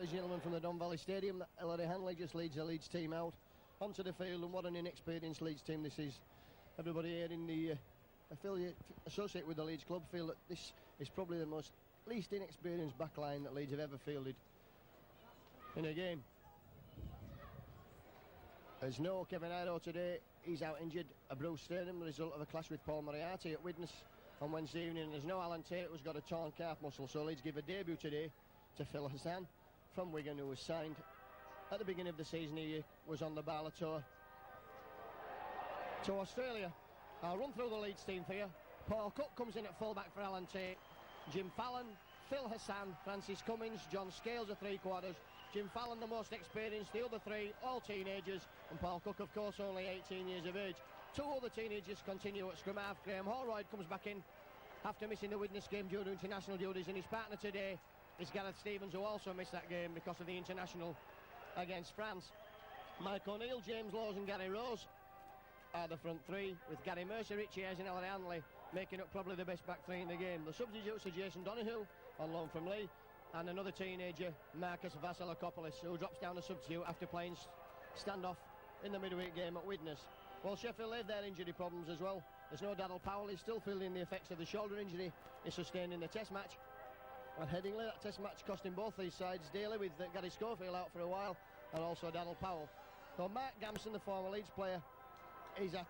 The gentleman from the Don Valley Stadium, that Ellery Hanley just leads the Leeds team out onto the field, and what an inexperienced Leeds team this is. Everybody here in the associated with the Leeds club feel that this is probably the most least inexperienced backline that Leeds have ever fielded in a game. There's no Kevin Ido today, he's out injured. A bruised sternum, the result of a clash with Paul Moriarty at Widnes on Wednesday evening. There's no Alan Tate, who's got a torn calf muscle, so Leeds give a debut today to Phil Hassan from Wigan, who was signed at the beginning of the season. He was on the Barla tour to Australia. I'll run through the Leeds team for you. Paul Cook comes in at fullback for Alan Tate. Jim Fallon, Phil Hassan, Francis Cummins, John Scales are three-quarters. Jim Fallon the most experienced, the other three all teenagers, and Paul Cook of course only 18 years of age. Two other teenagers continue at scrum half. Graham Holroyd comes back in after missing the Widnes game due to international duties, and his partner today is Gareth Stevens, who also missed that game because of the international against France. Mike O'Neill, James Laws and Gary Rose are the front three, with Gary Mercer, Richie Hayes and Ellery Hanley making up probably the best back three in the game. The substitutes are Jason Donoghue on loan from Lee, and another teenager, Marcus Vasilakopoulos, who drops down a substitute after playing standoff in the midweek game at Widnes. Well, Sheffield have their injury problems as well. There's no Daryl Powell, he's still feeling the effects of the shoulder injury he sustained in the test match at Headingley. That test match costing both these sides dearly, with Gary Schofield out for a while and also Daryl Powell. So Mark Gamson, the former Leeds player, is at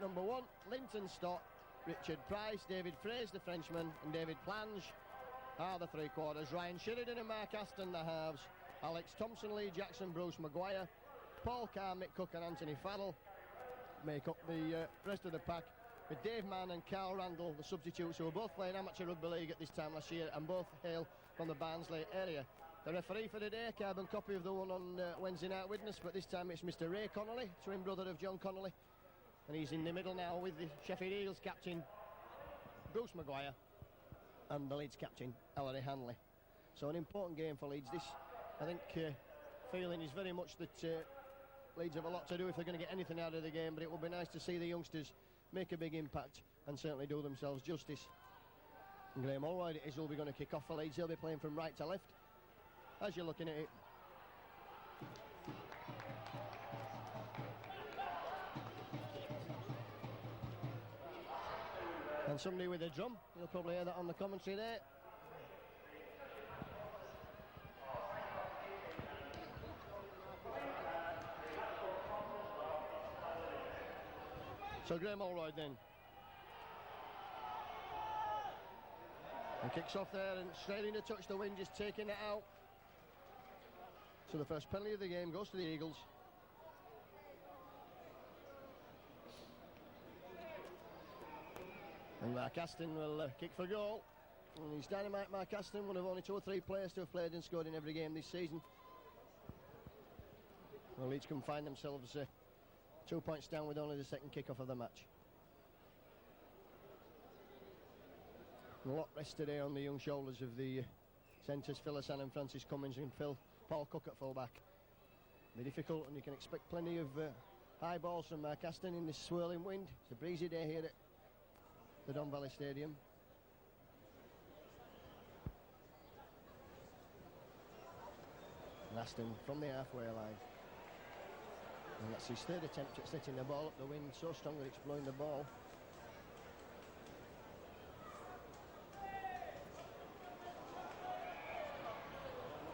number one. Linton Stott, Richard Price, David Fraser, the Frenchman, and David Plange are the three-quarters. Ryan Sheridan and Mark Aston, the halves. Alex Thompson, Lee Jackson, Bruce Maguire, Paul Carr, Mick Cook and Anthony Farrell make up the rest of the pack, with Dave Mann and Carl Randall, the substitutes, who were both playing amateur rugby league at this time last year and both hail from the Barnsley area. The referee for the day, carbon copy of the one on Wednesday night Widnes, but this time it's Mr. Ray Connolly, twin brother of John Connolly, and he's in the middle now with the Sheffield Eagles captain Bruce Maguire and the Leeds captain Ellery Hanley. So an important game for Leeds. This, I think, feeling is very much that Leeds have a lot to do if they're going to get anything out of the game, but it will be nice to see the youngsters make a big impact and certainly do themselves justice. And Graham Holroyd is who'll be going to kick off for Leeds. He'll be playing from right to left as you're looking at it. And somebody with a drum, you'll probably hear that on the commentary there. So Graham Holroyd then. And kicks off there and straight into touch, the wind just taking it out. So the first penalty of the game goes to the Eagles. And Mark Aston will kick for goal. And he's dynamite, Mark Aston, one of only 2 or 3 players to have played and scored in every game this season. Well, Leeds can find themselves 2 points down with only the second kick-off of the match. And a lot rests today on the young shoulders of the centres, Phil Hassan and Francis Cummins, and Paul Cook at full-back. It'll be difficult, and you can expect plenty of high balls from Mark Aston in this swirling wind. It's a breezy day here at the Don Valley Stadium. And Aston from the halfway line. And that's his third attempt at setting the ball up. The wind so strong that it's blowing the ball.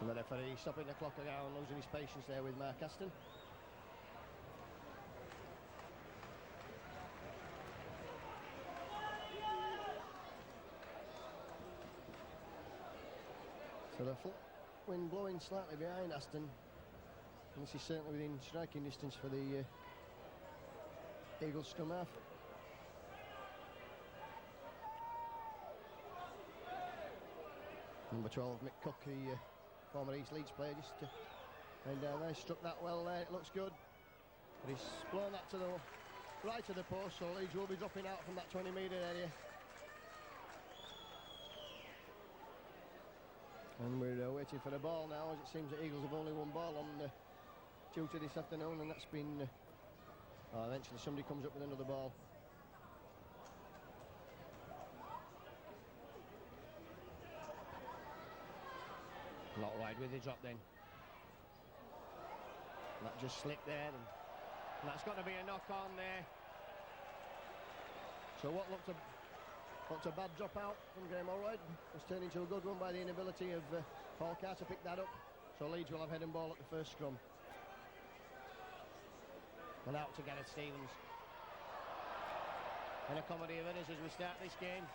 And the referee stopping the clock around, losing his patience there with Mark Aston. So the wind blowing slightly behind Aston. And this is certainly within striking distance for the Eagles scrum half. Number 12, Mick Cook, the former East Leeds player, just and down there, struck that well there, it looks good. But he's blown that to the right of the post, so Leeds will be dropping out from that 20-metre area. And we're waiting for the ball now, as it seems the Eagles have only one ball on duty this afternoon, and that's been eventually somebody comes up with another ball. Not wide with the drop then. That just slipped there, and that's got to be a knock on there. So what looked a bad drop out from Graham Allroyd was turned into a good one by the inability of Paul Carr to pick that up. So Leeds will have head and ball at the first scrum. And out to Gareth Stevens. And a comedy of errors as we start this game.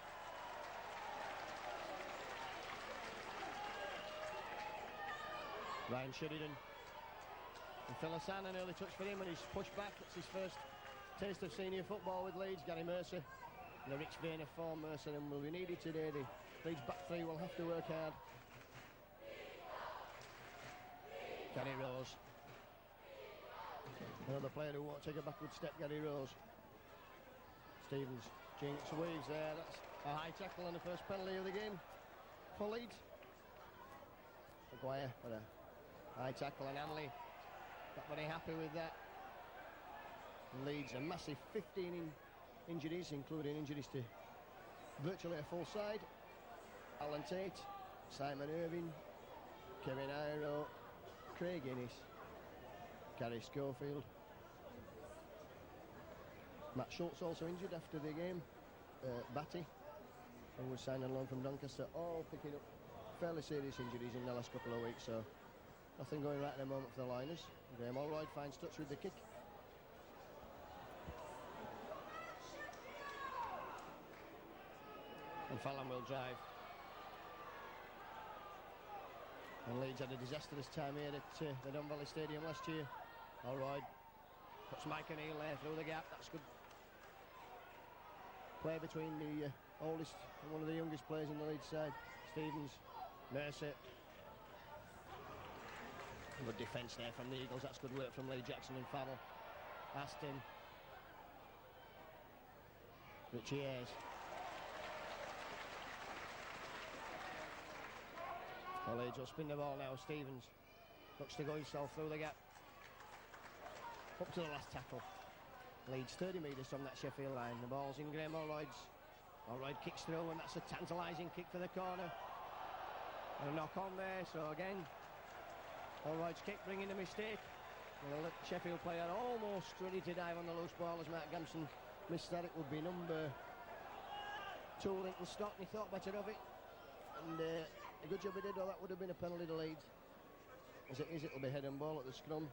Ryan Sheridan. And Phil Hassan, an early touch for him, and he's pushed back. It's his first taste of senior football with Leeds. Gary Mercer in a rich vein of form. Mercer and will be needed today. The Leeds back three will have to work hard. Gary Rose. Another player who won't take a backward step, Gary Rose. Stevens, Jinx, weaves there. That's a high tackle on the first penalty of the game for Leeds. Maguire for a high tackle, and Hanley not very happy with that. And Leeds a massive 15 injuries, including injuries to virtually a full side. Alan Tate, Simon Irving, Kevin Iro, Craig Innes, Gary Schofield. Matt Schultz also injured after the game. Batty, who was signed on loan from Doncaster, all picking up fairly serious injuries in the last couple of weeks, so nothing going right at the moment for the Liners. Graham Allroyd finds touch with the kick. And Fallon will drive. And Leeds had a disastrous time here at the Don Valley Stadium last year. Allroyd puts Mike O'Neill there through the gap. That's good play between the oldest and one of the youngest players in the Leeds side. Stevens, Mercer. Good defence there from the Eagles. That's good work from Lee Jackson and Farrell. Aston. Richie Ayres. Well, Leeds will spin the ball now. Stevens looks to go himself through the gap. Up to the last tackle. Leeds 30 metres from that Sheffield line. The ball's in Graham Allroyd's. Allroyd kicks through, and that's a tantalising kick for the corner. And a knock on there, so again, Allroyd's kick bringing the mistake. And a Sheffield player almost ready to dive on the loose ball as Mark Gamson missed that. It would be number 2 Linton Stock, and he thought better of it. And a good job he did, or that would have been a penalty to Leeds. As it is, it'll be head and ball at the scrum.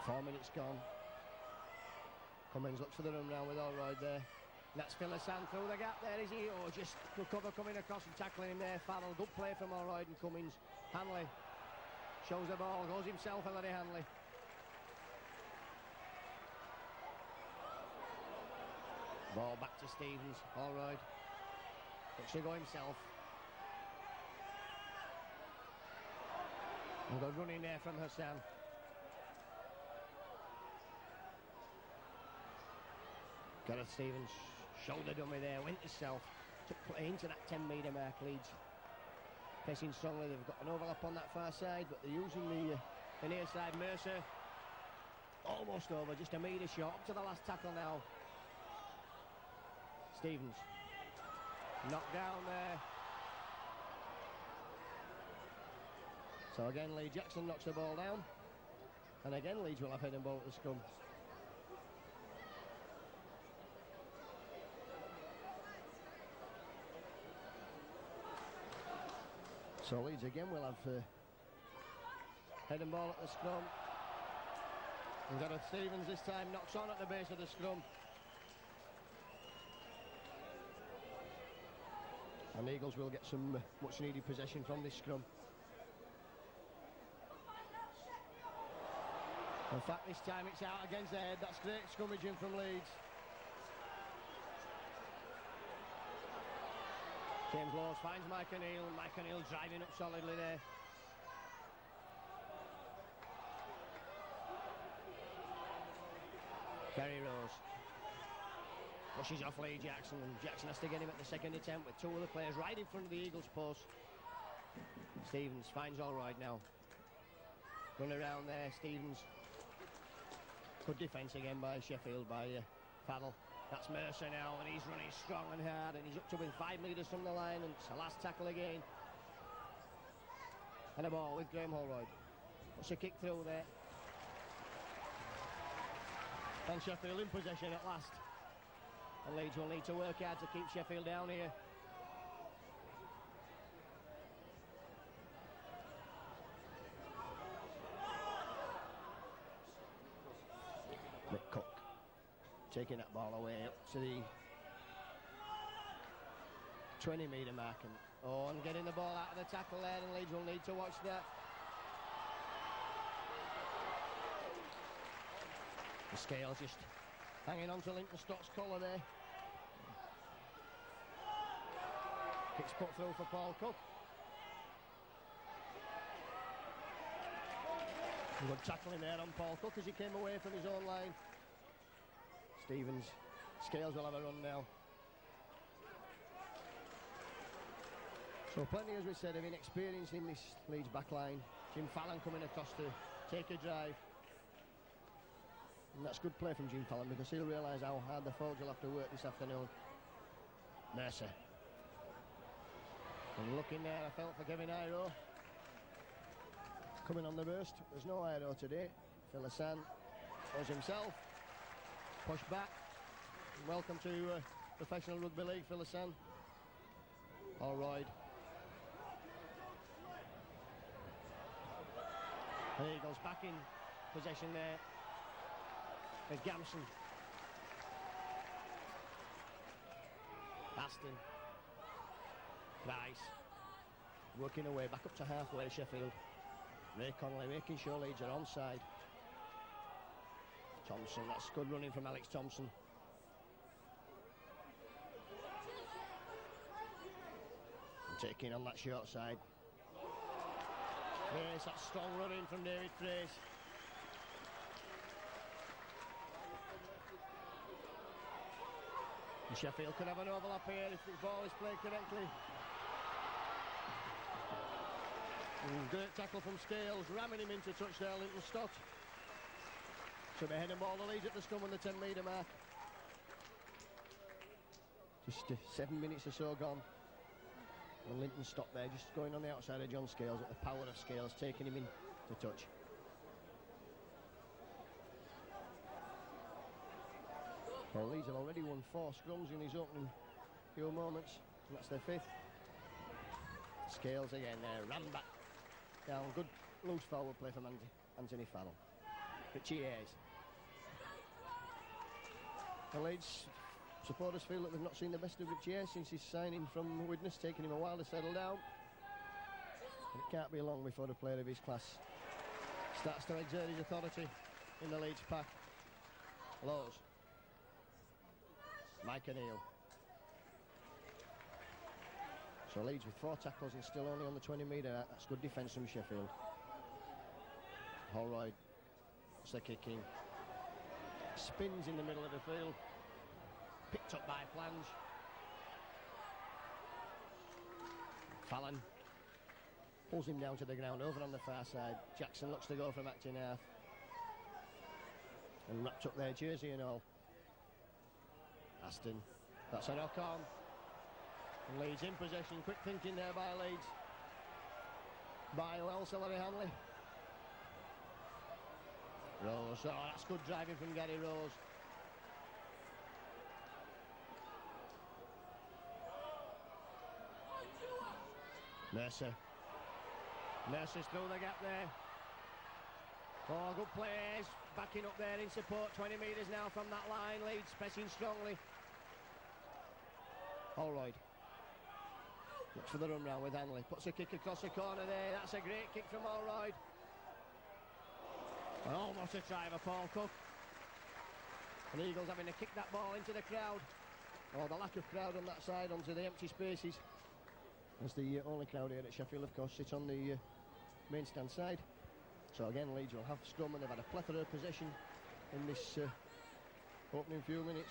Four minutes gone. Cummins looks for the run round with Allroyd there. And that's Phil Hassan through the gap there, is he? Oh, just good cover coming across and tackling him there. Farrell, good play from Allroyd and Cummins. Hanley shows the ball, goes himself, Ellery Hanley. Ball back to Stevens. Allroyd looks to go himself. And good running there from Hassan. Gareth Stevens, shoulder dummy there, went himself, took play into that 10 metre mark. Leeds pressing strongly. They've got an overlap on that far side, but they're using the near side. Mercer almost over, just a metre short. Up to the last tackle now. Stevens knocked down there. So again, Lee Jackson knocks the ball down, and again Leeds will have head and ball at the scrum. So Leeds again will have head and ball at the scrum. And Gareth Stevens this time knocks on at the base of the scrum. And the Eagles will get some much needed possession from this scrum. In fact, this time it's out against the head. That's great scrummaging from Leeds. James Laws finds Mike O'Neill. Mike O'Neill driving up solidly there. Gary Rose pushes off Lee Jackson, and Jackson has to get him at the second attempt with two other players right in front of the Eagles post. Stevens finds Allroyd now. Run around there, Stevens. Good defence again by Sheffield, by Farrell. That's Mercer now, and he's running strong and hard, and he's up to within 5 metres from the line, and it's a last tackle again. And a ball with Graham Holroyd. What's a kick through there? And Sheffield in possession at last. And Leeds will need to work hard to keep Sheffield down here. Nick Cook taking that ball away up to the 20-metre mark, and getting the ball out of the tackle there, and Leeds will need to watch that. The Scales just hanging on to Linton Stock's collar there. Kicks put through for Paul Cook. Good tackling there on Paul Cook as he came away from his own line. Stevens, Scales will have a run now. So plenty, as we said, of inexperience in this Leeds back line. Jim Fallon coming across to take a drive. And that's good play from Jim Fallon, because he'll realise how hard the forwards will have to work this afternoon. Mercer. And looking there, I felt for Kevin Iro. Coming on the burst. There's no Iro today. Phil Hassan was himself. Push back. Welcome to Professional Rugby League, Phil Hassan. Holroyd. The Eagles back in possession there. There's Gamson. Aston. Price. Working away back up to halfway, Sheffield. Ray Connolly making sure Leeds are onside. Thompson, that's good running from Alex Thompson. And taking on that short side. Yes, that's strong running from David Fraser. And Sheffield could have an overlap here if the ball is played correctly. Great tackle from Scales, ramming him into touch there, Linton Stott. So they head and ball the Leeds at the scrum on the 10-metre mark. Just 7 minutes or so gone. And Linton stopped there, just going on the outside of John Scales, at the power of Scales, taking him in to touch. Well, Leeds have already won 4 scrums in his opening few moments, and that's their 5th. Scales again there, ran back down, good loose forward play from Anthony Fallon. Richie Hayes. The Leeds supporters feel that they've not seen the best of Richie Hayes since his signing from Widnes, taking him a while to settle down. And it can't be long before a player of his class starts to exert his authority in the Leeds pack. Lowe's. Mike O'Neill. So Leeds with 4 tackles and still only on the 20-metre. That's good defence from Sheffield. Holroyd. What's the kicking? Spins in the middle of the field. Picked up by Flange. Fallon pulls him down to the ground over on the far side. Jackson looks to go from acting half. And wrapped up their jersey and all. Aston. That's a knock on. And Leeds in possession. Quick thinking there by Leeds. By Larry Hanley. Rose. Oh, that's good driving from Gary Rose. Mercer. Mercer's through the gap there. Oh, good plays. Backing up there in support. 20 metres now from that line. Leeds pressing strongly. Holroyd. Looks for the run round with Hanley. Puts a kick across the corner there. That's a great kick from Holroyd. And almost a try for Paul Cook. And Eagles having to kick that ball into the crowd. Oh, the lack of crowd on that side onto the empty spaces. As the only crowd here at Sheffield, of course, sits on the main stand side. So again, Leeds will have scrum, and they've had a plethora of possession in this opening few minutes.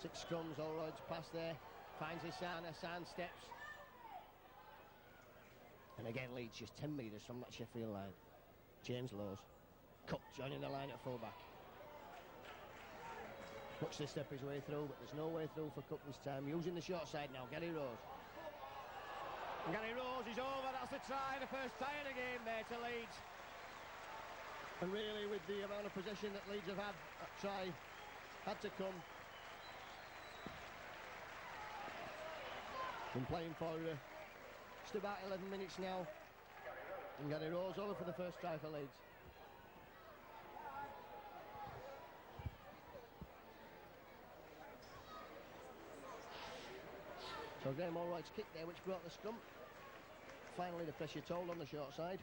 6 scrums, Holroyd's pass there. Finds Hassan steps. And again, Leeds just 10 metres from that Sheffield line. James Lowes. Cook joining the line at full-back. Looks to step his way through, but there's no way through for Cook this time. Using the short side now, Gary Rose. Gary Rose is over, that's the try, the first try of the game there to Leeds. And really, with the amount of possession that Leeds have had, that try had to come. Been playing for just about 11 minutes now. And Gary Rose over for the first try for Leeds. So Graham Allright's kick there, which brought the scrum. Finally, the pressure told on the short side.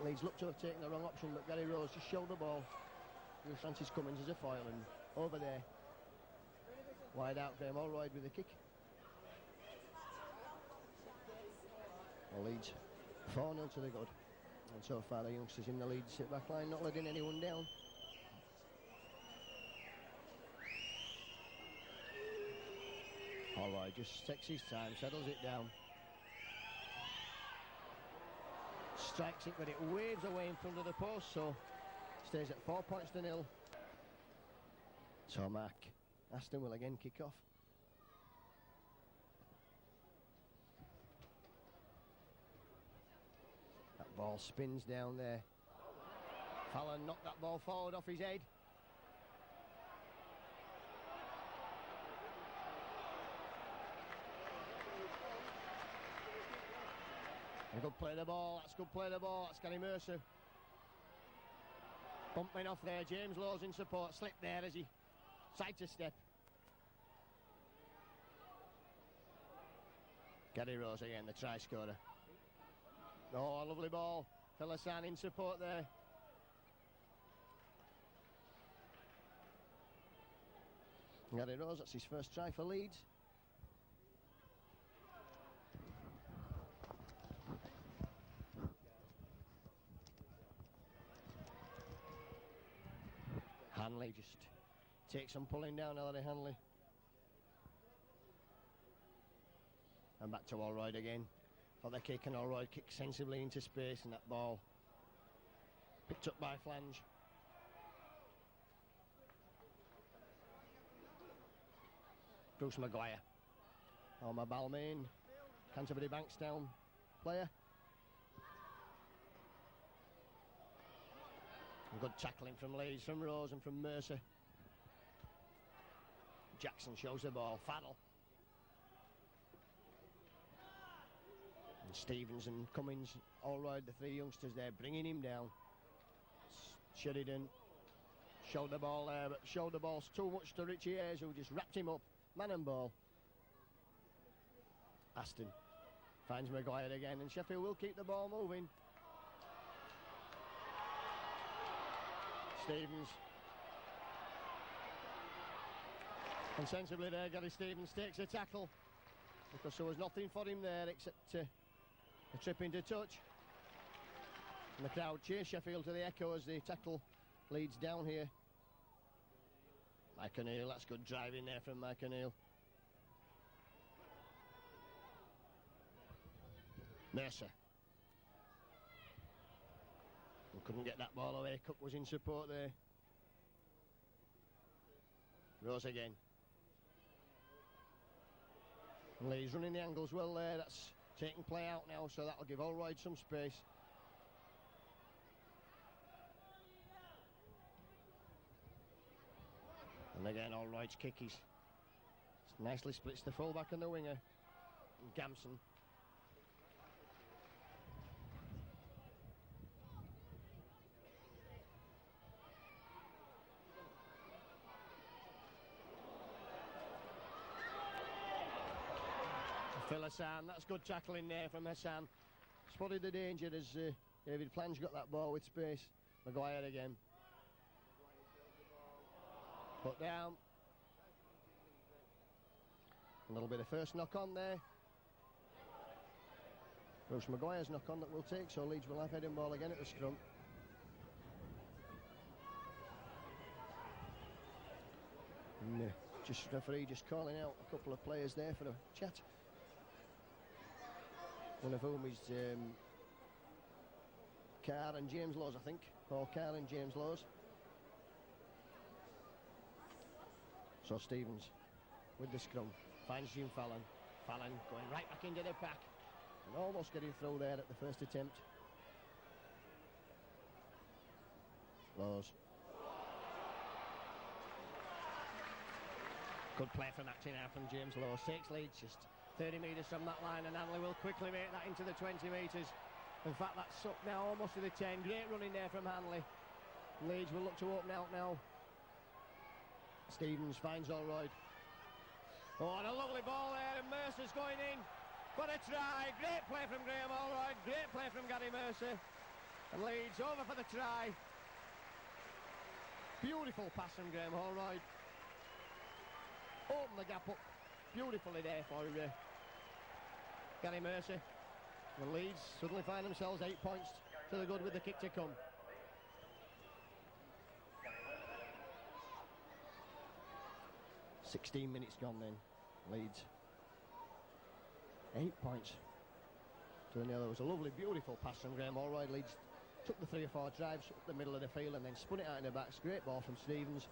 Leeds looked to have taken the wrong option, but Gary Rose just showed the ball with Francis Cummins as a foil, and over there, wide out, Graham Allright with the kick. Well, Leeds 4-0 to the good, and so far the youngsters in the Leeds sit-back line not letting anyone down. Allright just takes his time, settles it down. Strikes it, but it waves away in front of the post, so stays at 4 points to 0. So Mark Aston will again kick off. That ball spins down there. Fallon knocked that ball forward off his head. Good play the ball, that's good play the ball, that's Gary Mercer. Bumping off there, James Lowe's in support, slipped there as he side to step. Gary Rose again, the try scorer. Oh, lovely ball, Phil Hassan in support there. Gary Rose, that's his first try for Leeds. Hanley just takes some pulling down, Ellery Hanley. And back to Allroyd again for the kick, and Allroyd kicks sensibly into space, and that ball picked up by Flange. Bruce Maguire. Omar Balmain, Canterbury Bankstown player. Good tackling from Leeds, from Rose and from Mercer. Jackson shows the ball, Farrell. And Stevens and Cummins, Allroyd, the three youngsters there, bringing him down. Sheridan showed the ball there, but showed the ball too much to Richie Ayres, who just wrapped him up, man and ball. Aston finds Maguire again, and Sheffield will keep the ball moving. Stevens. And sensibly there, Gary Stevens takes a tackle, because there was nothing for him there except a trip into touch. And the crowd cheer Sheffield to the echo as they tackle Leeds down here. Mike O'Neill, that's good driving there from Mike O'Neill. Mercer. Couldn't get that ball away. Cook was in support there. Rose again. And Lee's running the angles well there. That's taking play out now, so that'll give Allroyd some space. And again, Allroyd's kick is nicely splits the fullback and the winger. And Gamson. Phil Hassan, that's good tackling there from Hassan. Spotted the danger as David Flange got that ball with space. Maguire again. Put down. A little bit of first knock on there. Bruce Maguire's knock on that we'll take, so Leeds will have heading ball again at the scrum. And, referee just calling out a couple of players there for a chat. One of whom is Carr and James Laws, I think. Paul Carr and James Laws. So Stevens with the scrum finds Jim Fallon. Fallon going right back into the pack and almost getting through there at the first attempt. Lowe's. Good play from acting out from James Lowe's. Takes Leeds just 30 metres from that line, and Hanley will quickly make that into the 20 metres. In fact, that's up now almost to the 10. Great running there from Hanley. Leeds will look to open out now. Stevens finds Allroyd. Oh, and a lovely ball there, and Mercer's going in. What a try. Great play from Graham Allroyd. Great play from Gary Mercer. And Leeds over for the try. Beautiful pass from Graham Allroyd. Open the gap up beautifully there for Gary Mercer. And Leeds suddenly find themselves 8 points to the good with the kick to come. "16 minutes gone then. Leeds 8 points to the nil. It was a lovely, beautiful pass from Graham Allroyd. Leeds took the 3 or 4 drives up the middle of the field and then spun it out in the back. Great ball from Stevens.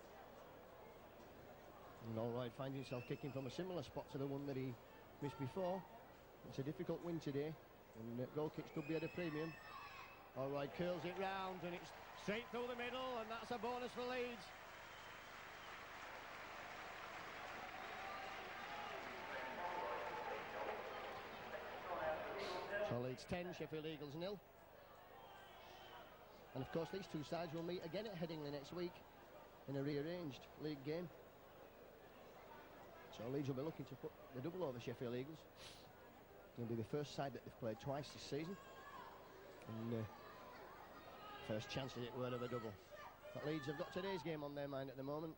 And Allroyd finds himself kicking from a similar spot to the one that he missed before. It's a difficult win today, and goal kicks could be at a premium. Allroyd curls it round, and it's straight through the middle, and that's a bonus for Leeds. So Leeds 10, Sheffield Eagles 0. And of course these two sides will meet again at Headingley next week in a rearranged league game. So Leeds will be looking to put the double over Sheffield Eagles. It'll be the first side that they've played twice this season. And first chance at it word of a double. But Leeds have got today's game on their mind at the moment.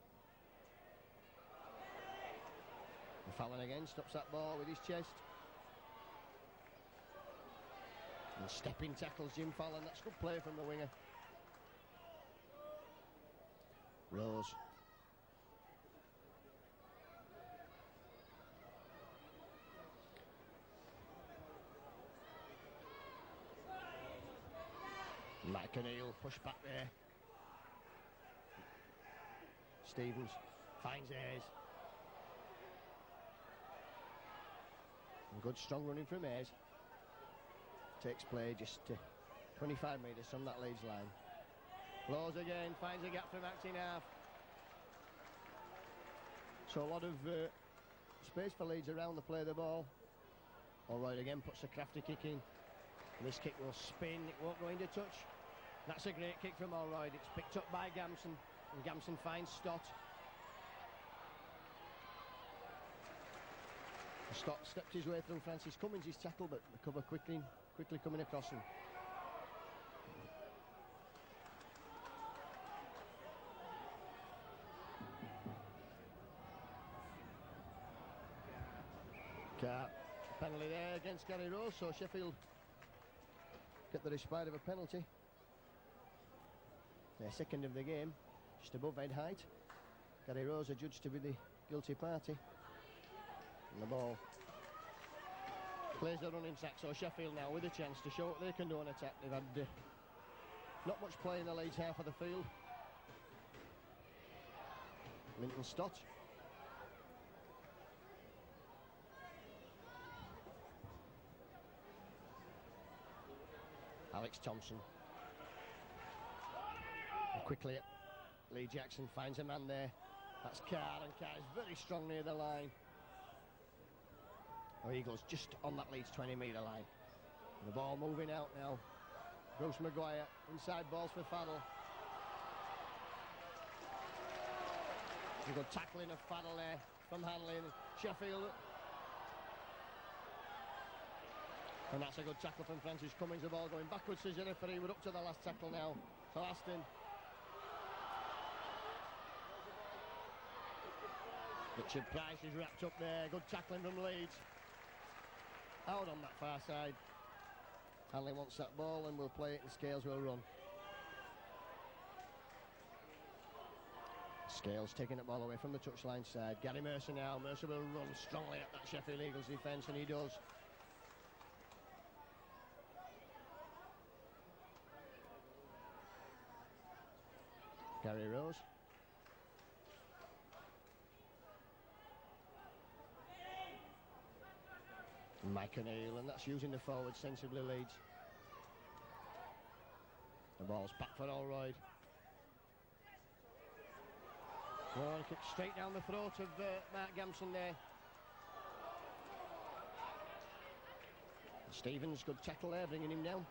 And Fallon again stops that ball with his chest. And stepping tackles Jim Fallon. That's good play from the winger. Rose. McAneal push back there. Stevens finds Ayres. And good strong running from Ayres. Takes play just 25 metres from that Leeds line. Laws again, finds a gap from acting half. So a lot of space for Leeds around the play of the ball. Allroyd again puts a crafty kick in. And this kick will spin, it won't go into touch. That's a great kick from Allroyd. It's picked up by Gamson, and Gamson finds Stott. Stott stepped his way through Francis Cummins' tackle, but the cover quickly coming across him. Penalty there against Gary Rose, so Sheffield get the respite of a penalty. Their second of the game, just above head height. Gary Rose adjudged to be the guilty party. And the ball plays a running sack, so Sheffield now with a chance to show what they can do on attack. They've had not much play in the Leeds half of the field. Linton Stott. Alex Thompson. And quickly, Lee Jackson finds a man there. That's Carr, and Carr is very strong near the line. Oh, Eagles just on that Leeds 20-metre line. And the ball moving out now. Bruce Maguire, inside balls for Faddle. A good tackling of Faddle there from Hanley and Sheffield. And that's a good tackle from Francis Cummins. The ball going backwards to Jennifer. We're up to the last tackle now. To Aston. Richard Price is wrapped up there. Good tackling from Leeds. Out on that far side. Hanley wants that ball and we'll play it and Scales will run. Scales taking the ball away from the touchline side. Gary Mercer now. Mercer will run strongly at that Sheffield Eagles defence, and he does. Gary Rose. Mike O'Neill, and that's using the forward sensibly, Leeds. The ball's back for Allroyd. Oh, kick straight down the throat of Mark Gamson there. Stevens, good tackle there, bringing him down.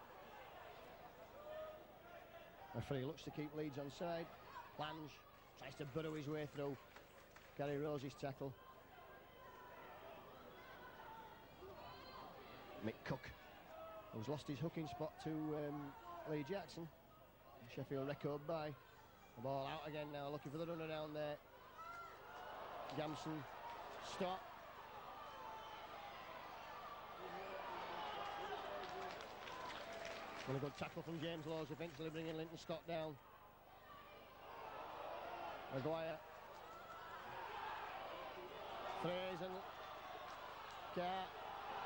Referee looks to keep Leeds on side. Lange tries to burrow his way through. Gary Rose's tackle. Mick Cook, who's lost his hooking spot to Lee Jackson. Sheffield record by. The ball out again now, looking for the runner down there. Gamson, stop. And a good tackle from James Laws, eventually bringing Linton Scott down. Maguire. Fraser. Carr.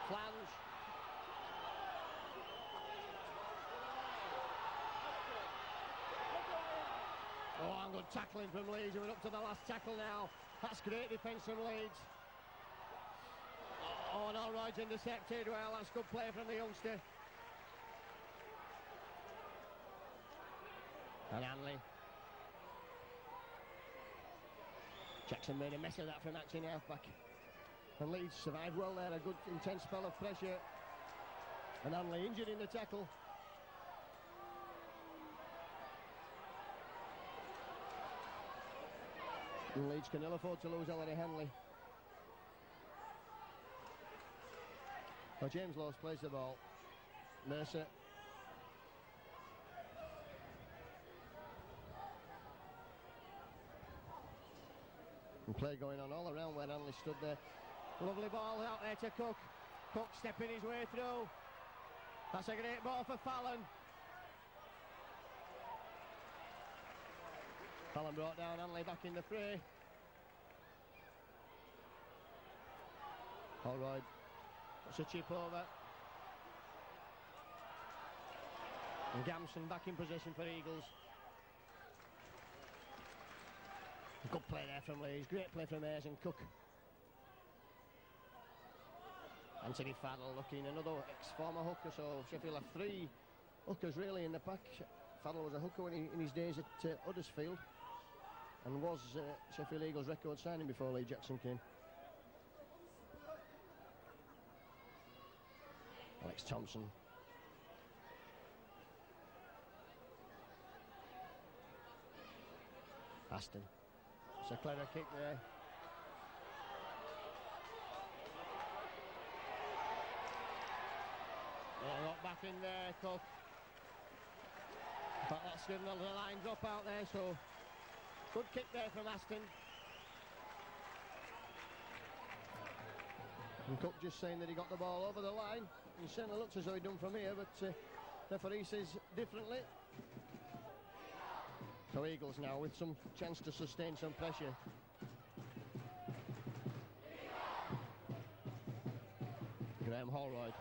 Flange. Oh, and good tackling from Leeds. We're up to the last tackle now. That's great defence from Leeds. Oh, and Allroyd's intercepted. Well, that's good play from the youngster. And Hanley. Jackson made a mess of that from acting half-back. And Leeds survived well there, a good intense spell of pressure. And Hanley injured in the tackle. And Leeds can ill afford to lose Ellery Hanley. Well, James Laws plays the ball. Mercer. And play going on all around where Hanley stood there. Lovely ball out there to Cook. Cook stepping his way through. That's a great ball for Fallon. Fallon brought down Hanley back in the fray. Allroyd. That's a chip over. And Gamson back in possession for Eagles. Good play there from Leeds. Great play from Ayres and Cook. Anthony Faddle looking, another ex-former hooker, so Sheffield have three hookers really in the pack. Faddle was a hooker in his days at Huddersfield and was Sheffield Eagles record signing before Lee Jackson came. Alex Thompson. Aston. It's a clever kick there. Oh, got back in there, Cook. But that's given a line drop out there, so good kick there from Aston. And Cook just saying that he got the ball over the line. He certainly looks as though he done from here, but referee says differently. So Eagles now with some chance to sustain some pressure. Graham Allroyd.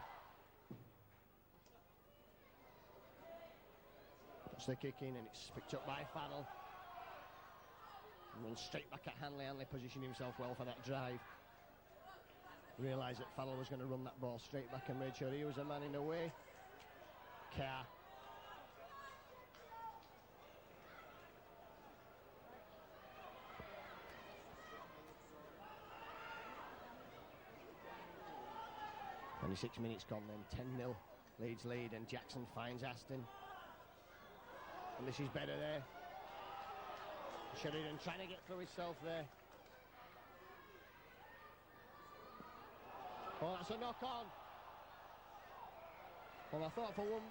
Puts the kick in and it's picked up by Faddle. And runs straight back at Hanley. Hanley positioned himself well for that drive. Realised that Faddle was going to run that ball straight back and made sure he was a man in the way. Carr. Only 6 minutes gone then, 10-0. Leeds lead and Jackson finds Aston. And this is better there. Sheridan trying to get through himself there. Oh, that's a knock on. Well, I thought for 1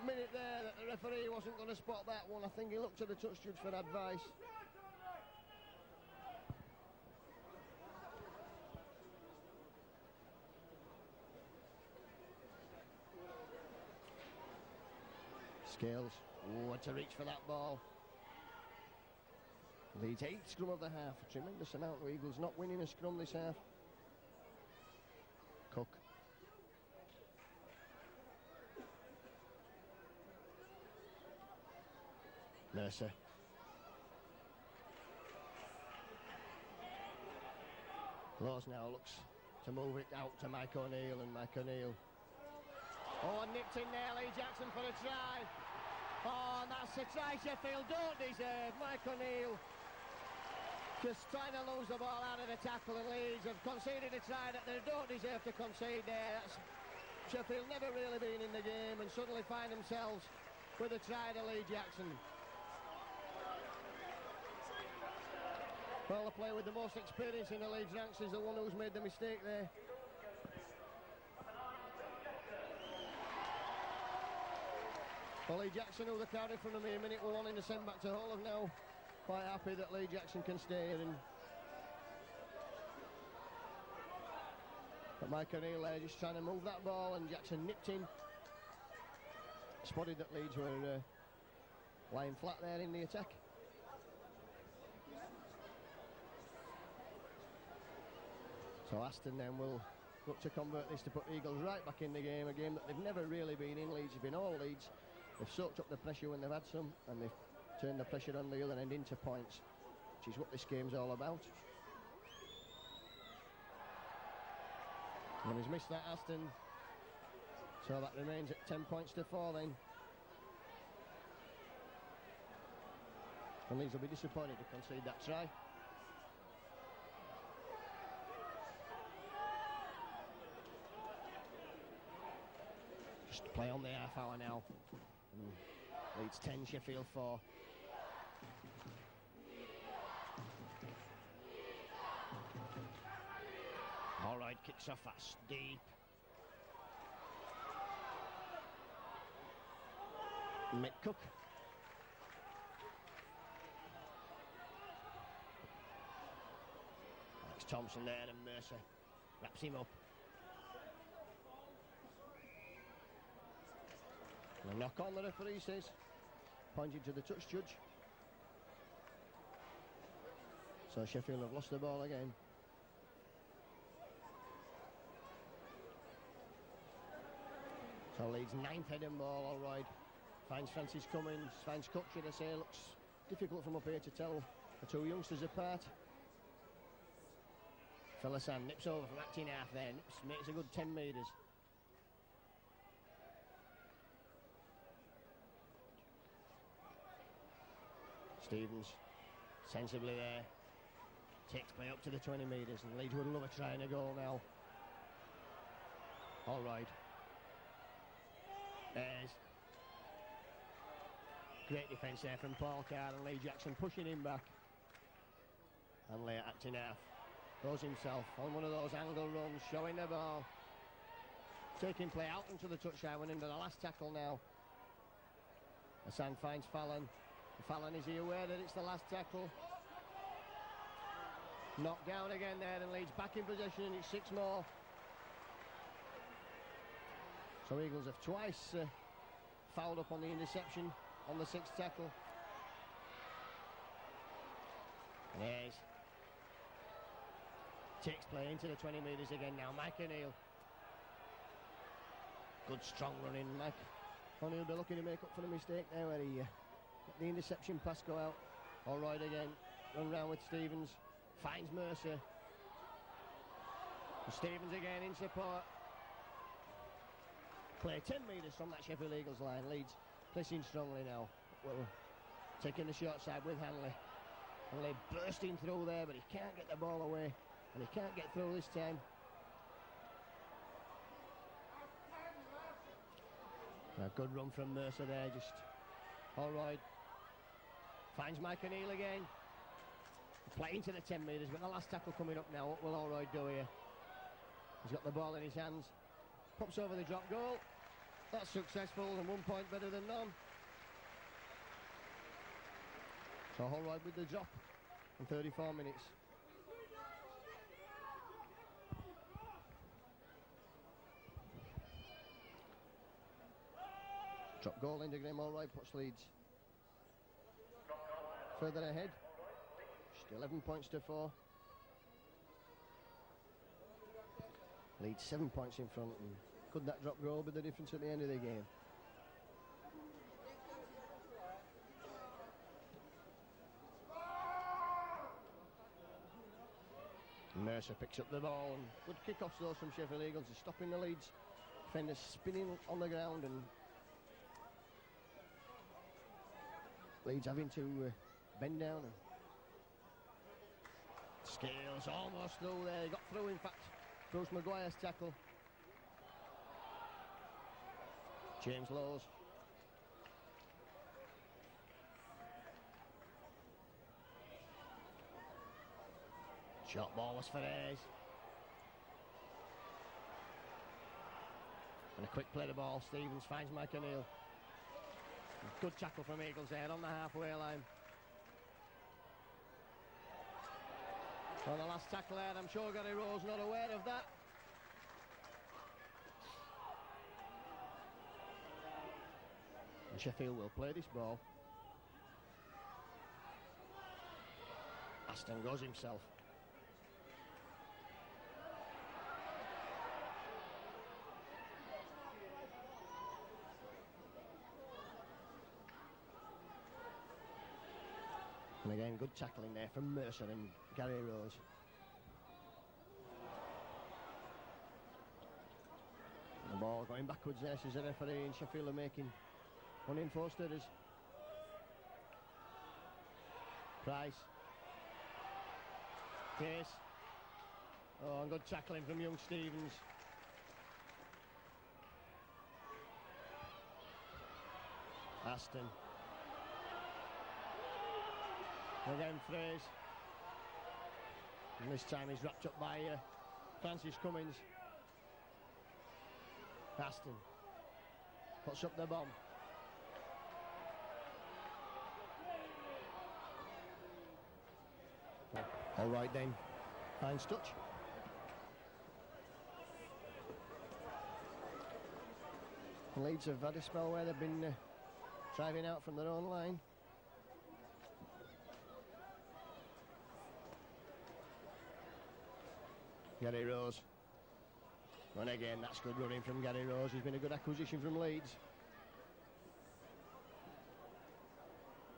minute there that the referee wasn't going to spot that one. I think he looked to the touch judge for advice. Scales, oh, it's a reach for that ball. Leeds 8th scrum of the half, a tremendous amount of Eagles not winning a scrum this half. Cook. Mercer. Laws now looks to move it out to Mike O'Neill, and Mike O'Neill. Oh, nipped in there, Lee Jackson for a try. Oh, and that's a try Sheffield don't deserve. Mike O'Neill just trying to lose the ball out of the tackle, and Leeds have conceded a try that they don't deserve to concede there. That's Sheffield never really been in the game and suddenly find themselves with a try to Lee Jackson. Well, the player with the most experience in the Leeds ranks is the one who's made the mistake there. Well, Lee Jackson, who the crowd in front of me a minute were wanting to send back to Hull, have now quite happy that Lee Jackson can stay here. But Mike O'Neill there just trying to move that ball, and Jackson nipped in. Spotted that Leeds were lying flat there in the attack. So Aston then will look to convert this to put Eagles right back in the game, a game that they've never really been in. Leeds have been all Leeds. They've soaked up the pressure when they've had some, and they've turned the pressure on the other end into points, which is what this game's all about. And he's missed that, Aston. So that remains at 10 points to 4 then. And Leeds will be disappointed to concede that try. Just play on the half hour now. Leeds 10, Sheffield 4. All right, kicks off, that's deep. McCook. Alex Thompson there, and Mercer wraps him up. And a knock on, the referee says, pointing to the touch judge. So Sheffield have lost the ball again. So Leeds 9th heading ball, all right. Finds Francis Cummins, finds Cook, should I say. Looks difficult from up here to tell the two youngsters apart. Fellasan nips over from acting half there, makes a good 10 metres. Stevens, sensibly there, takes play up to the 20 metres, and Leeds would love a try and a goal now. All right. There's great defence there from Paul Card, and Lee Jackson pushing him back. And Lee acting half. Goes himself on one of those angle runs, showing the ball. Taking play out into the touchline, went into the last tackle now. Hassan finds Fallon. Fallon, is he aware that it's the last tackle? Knocked down again there, and Leeds back in possession, and it's 6 more. So Eagles have twice fouled up on the interception on the 6th tackle. Yes. Takes play into the 20 metres again now. Mike O'Neill. Good strong running. Mike O'Neill will be looking to make up for the mistake there where he let the interception pass go out. All right again. Run round with Stevens. Finds Mercer. And Stevens again in support. Play 10 metres from that Sheffield Eagles line. Leeds pressing strongly now. Well, taking the short side with Hanley. Hanley bursting through there, but he can't get the ball away, and he can't get through this time. A good run from Mercer there, just all right. Finds Mike O'Neill again. Play into the 10 metres, but the last tackle coming up now. What will Allroyd do here? He's got the ball in his hands. Pops over the drop goal. That's successful, and 1 point better than none. So Allroyd with the drop in 34 minutes. Drop goal into Graham Allroyd puts Leeds further ahead. Just 11 points to 4. Leeds 7 points in front, and could that drop goal be the difference at the end of the game? Mercer picks up the ball, and good kick-offs those from Sheffield Eagles. They're stopping the Leeds defenders spinning on the ground, and Leeds having to bend down. And Scales almost through there. He got through, in fact. Bruce Maguire's tackle. James Lowes. Shot ball was for Ayres. And a quick play the ball. Stevens finds Mike O'Neill. Good tackle from Eagles there on the halfway line. On the last tackle there, I'm sure Gary Rose not aware of that. And Sheffield will play this ball. Aston goes himself. And again, good tackling there from Mercer and Gary Rose. And the ball going backwards there, says the referee, and Sheffield are making unenforced errors. Price. Case. Oh, and good tackling from young Stevens. Aston. Again, Fraze. And this time he's wrapped up by Francis Cummins. Aston puts up the bomb. All right then, fine touch. Leeds have had a spell where they've been driving out from their own line. Gary Rose. And again, that's good running from Gary Rose. He's been a good acquisition from Leeds.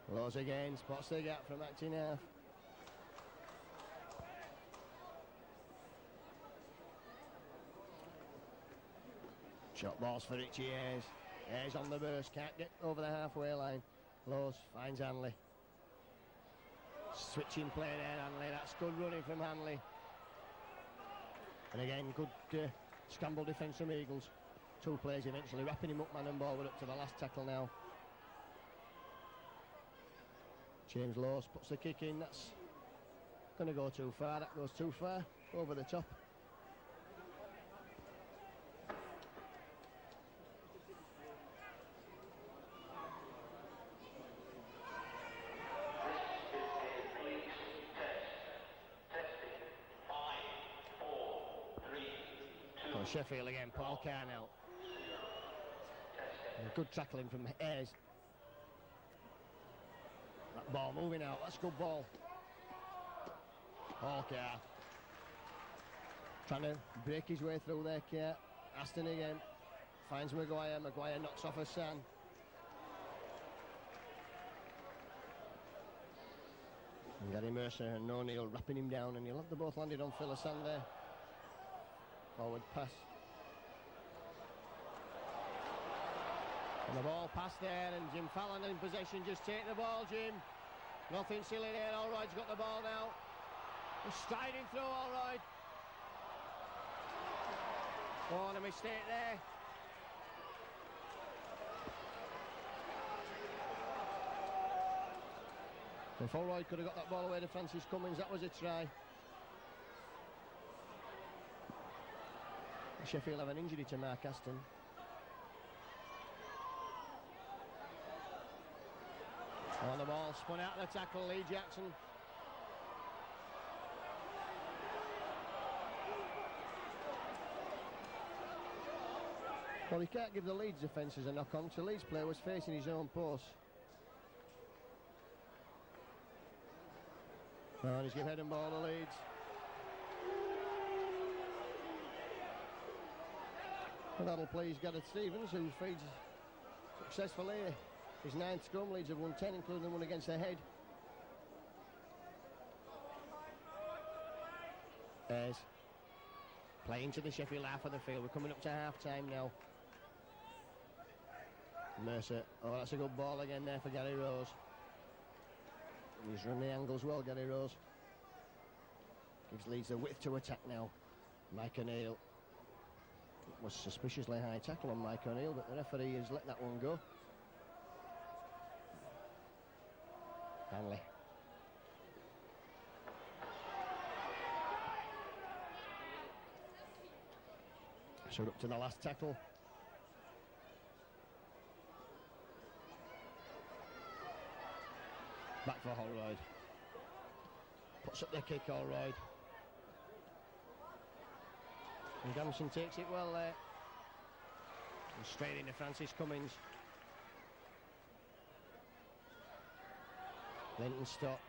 Rose again, spots the gap from acting half. Shot balls for Richie Ayres. Ayres on the burst, can't get over the halfway line. Lowes finds Hanley. Switching play there, Hanley. That's good running from Hanley. And again, good scramble defence from Eagles. Two plays eventually, wrapping him up man and ball. We're up to the last tackle now. James Lowes puts the kick in. That's going to go too far. That goes too far. Over the top. Sheffield again, Paul Carnell. And good tackling from Ayres. That ball moving out, that's a good ball. Paul Carr. Trying to break his way through there, Carr. Aston again. Finds Maguire, Maguire knocks off Hassan. And Gary Mercer and O'Neill wrapping him down, and he'll have the both landed on Phil Hassan there. Forward pass. And the ball passed there, and Jim Fallon in possession. Just take the ball, Jim. Nothing silly there. Allroyd's got the ball now. He's striding through, Allroyd. Oh, and a mistake there. If Allroyd could have got that ball away to Francis Cummins, that was a try. Sheffield have an injury to Mark Aston. On the ball, spun out of the tackle, Lee Jackson. Well, he can't give the Leeds defences a knock on, so Leeds player was facing his own post. And he's given head and ball to Leeds. And that'll please Gareth Stevens, who feeds successfully his 9th scrum. Leeds have won 10, including one against their head. Ayres playing to the Sheffield half of the field. We're coming up to half-time now. Mercer, oh, that's a good ball again there for Gary Rose. He's run the angles well, Gary Rose. Gives Leeds the width to attack now. Mike O'Neill. It was suspiciously high tackle on Mike O'Neill, but the referee has let that one go. Hanley. So up to the last tackle. Back for Holroyd. Puts up the kick, Holroyd. And Gamson takes it well there. And straight into Francis Cummins. Linton stop.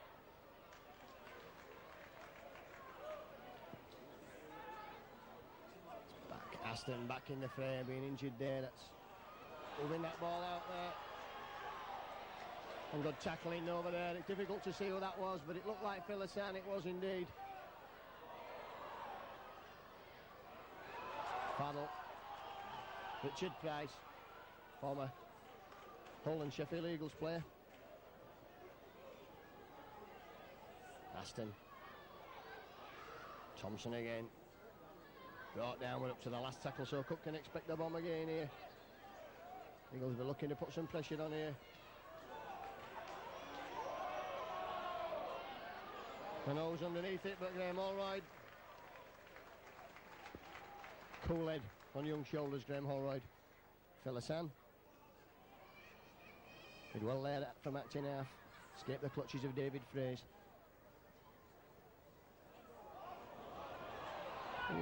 Back, Aston back in the frame, being injured there. That's moving that ball out there. And good tackling over there. It's difficult to see who that was, but it looked like Phil Hassan. It was indeed. Paddle. Richard Price, former Hull and Sheffield Eagles player. Aston. Thompson again. Brought down, we're up to the last tackle, so Cook can expect the bomb again here. Eagles will be looking to put some pressure on here. The nose underneath it, but Graham Holroyd. Cool head on young shoulders, Graham Holroyd. Phil Hassan. Did well there from acting half. Escaped the clutches of David Fraze.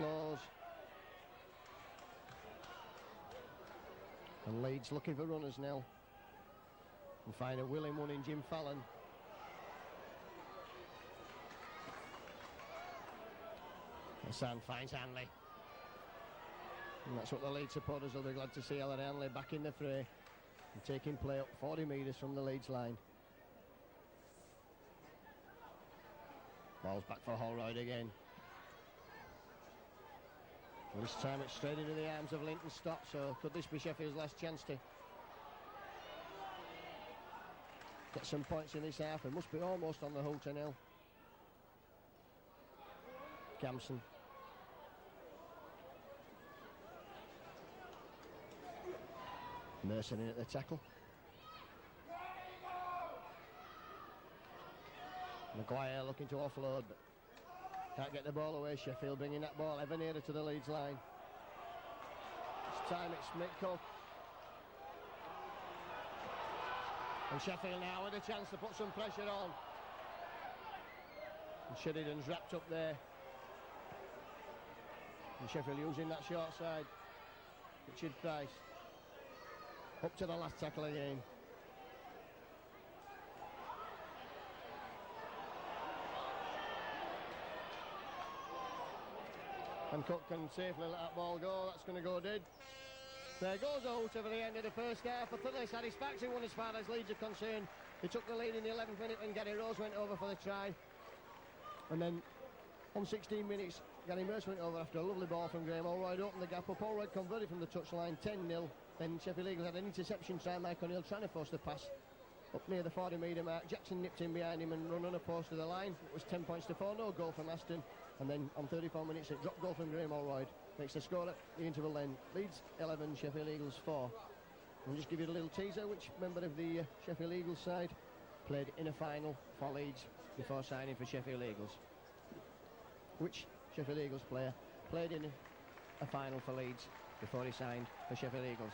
Laws. And Leeds looking for runners now. And find a willing one in Jim Fallon. Hassan finds Hanley. And that's what the Leeds supporters will be glad to see, Alan Hanley back in the fray and taking play up 40 metres from the Leeds line. Ball's back for Holroyd again. And this time it's straight into the arms of Linton Stott, so could this be Sheffield's last chance to get some points in this half? It must be almost on the halter now. Gamson. Mercer in at the tackle. Maguire looking to offload, but can't get the ball away. Sheffield bringing that ball ever nearer to the Leeds line. This time it's Mick Cook. And Sheffield now with a chance to put some pressure on. And Sheridan's wrapped up there. And Sheffield using that short side. Richard Price. Up to the last tackle again. And Cook can safely let that ball go. That's going to go dead. There goes out over the end of the first half. A thoroughly satisfactory one as far as Leeds are concerned. They took the lead in the 11th minute when Gary Rose went over for the try. And then on 16 minutes, Gary Mercer went over after a lovely ball from Graham Holroyd, opened the gap up. Holroyd converted from the touchline, 10-0. Then Sheffield Eagles had an interception try. Mike O'Neill trying to force the pass up near the 40-metre mark. Jackson nipped in behind him and run on a post to the line. It was 10 points to 4, no goal from Aston. And then on 34 minutes, a drop goal from Graham Holroyd makes the score at the interval then. Leeds 11, Sheffield Eagles 4. I'll just give you a little teaser. Which member of the Sheffield Eagles side played in a final for Leeds before signing for Sheffield Eagles? Which Sheffield Eagles player played in a final for Leeds before he signed for Sheffield Eagles?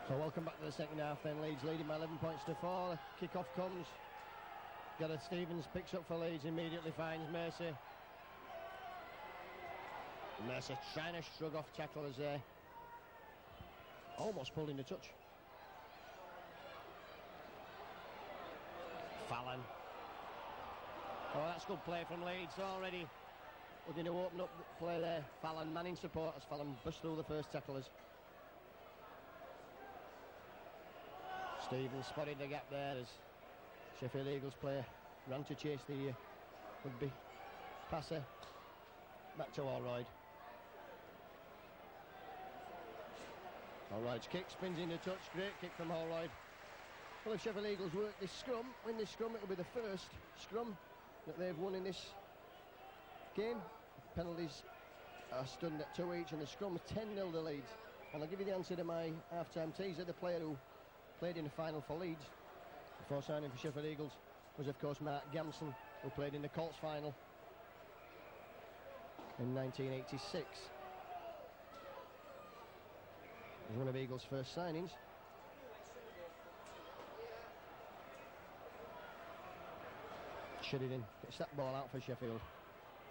So welcome back to the second half then. Leeds leading by 11 points to 4. The kick-off comes. Gareth Stevens picks up for Leeds, immediately finds Mercer. Mercer trying to shrug off tacklers there. Almost pulled into touch. Fallon. Oh, that's good play from Leeds already. Looking to open up the play there. Fallon manning support as Fallon burst through the first tacklers. Stevens spotted the gap there as Sheffield Eagles player ran to chase the would be passer. Back to Allroyd. Allroyd's kick, spins in the touch, great kick from Allroyd. Well, if Sheffield Eagles win this scrum, it'll be the first scrum that they've won in this game. Penalties are stood at 2 each and the scrum 10-0 to Leeds. And I'll give you the answer to my half-time teaser. The player who played in the final for Leeds before signing for Sheffield Eagles was, of course, Mark Gamson, who played in the Colts final in 1986. It was one of Eagles' first signings. Sheridan gets that ball out for Sheffield.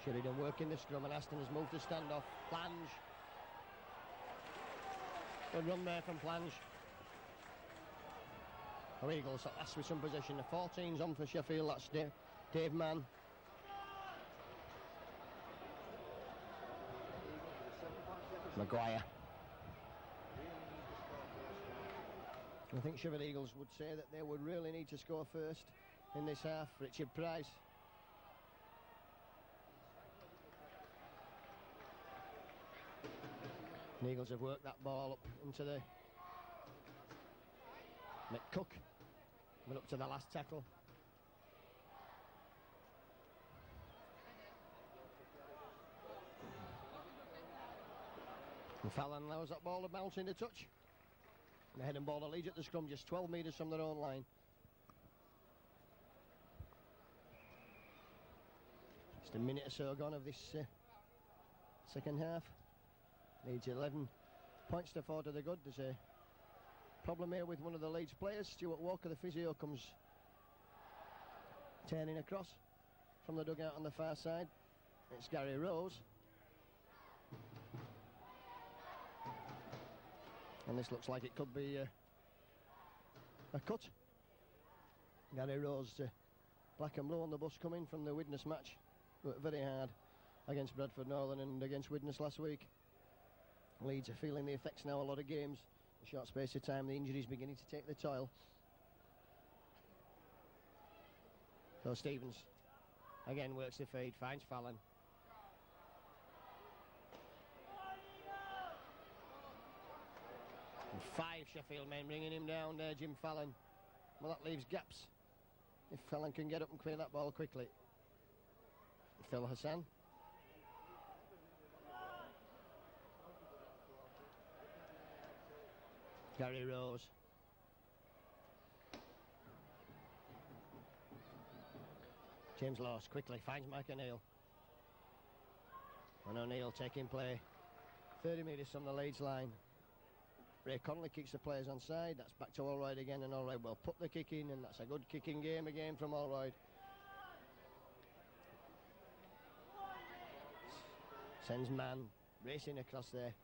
Sheridan working the scrum and Aston has moved to stand off. Plange. Good run there from Plange. For Eagles, that's with some possession. The 14's on for Sheffield, that's Dave Mann. Maguire. I think Sheffield Eagles would say that they would really need to score first in this half. Richard Price. The Eagles have worked that ball up into the McCook. Went up to the last tackle. And Fallon allows that ball to bounce into touch. And the head and ball to Leeds at the scrum, just 12 metres from their own line. Just a minute or so gone of this second half. Leeds 11 points to 4 to the good. There's a problem here with one of the Leeds players. Stuart Walker, the physio, comes turning across from the dugout on the far side. It's Gary Rose. And this looks like it could be a cut. Gary Rose, black and blue on the bus coming from the Widnes match. Worked very hard against Bradford Northern and against Widnes last week. Leeds are feeling the effects now, a lot of games. A short space of time, the injuries beginning to take the toll. So Stevens again works the feed, finds Fallon. And 5 Sheffield men bringing him down there, Jim Fallon. Well, that leaves gaps. If Fallon can get up and clear that ball quickly. Phil Hassan. Gary Rose. James Lawes quickly finds Mike O'Neill. And O'Neill taking play 30 metres from the Leeds line. Ray Connolly kicks the players on side. That's back to Allroyd again, and Allroyd will put the kick in, and that's a good kicking game again from Allroyd. Sends Mann racing across there.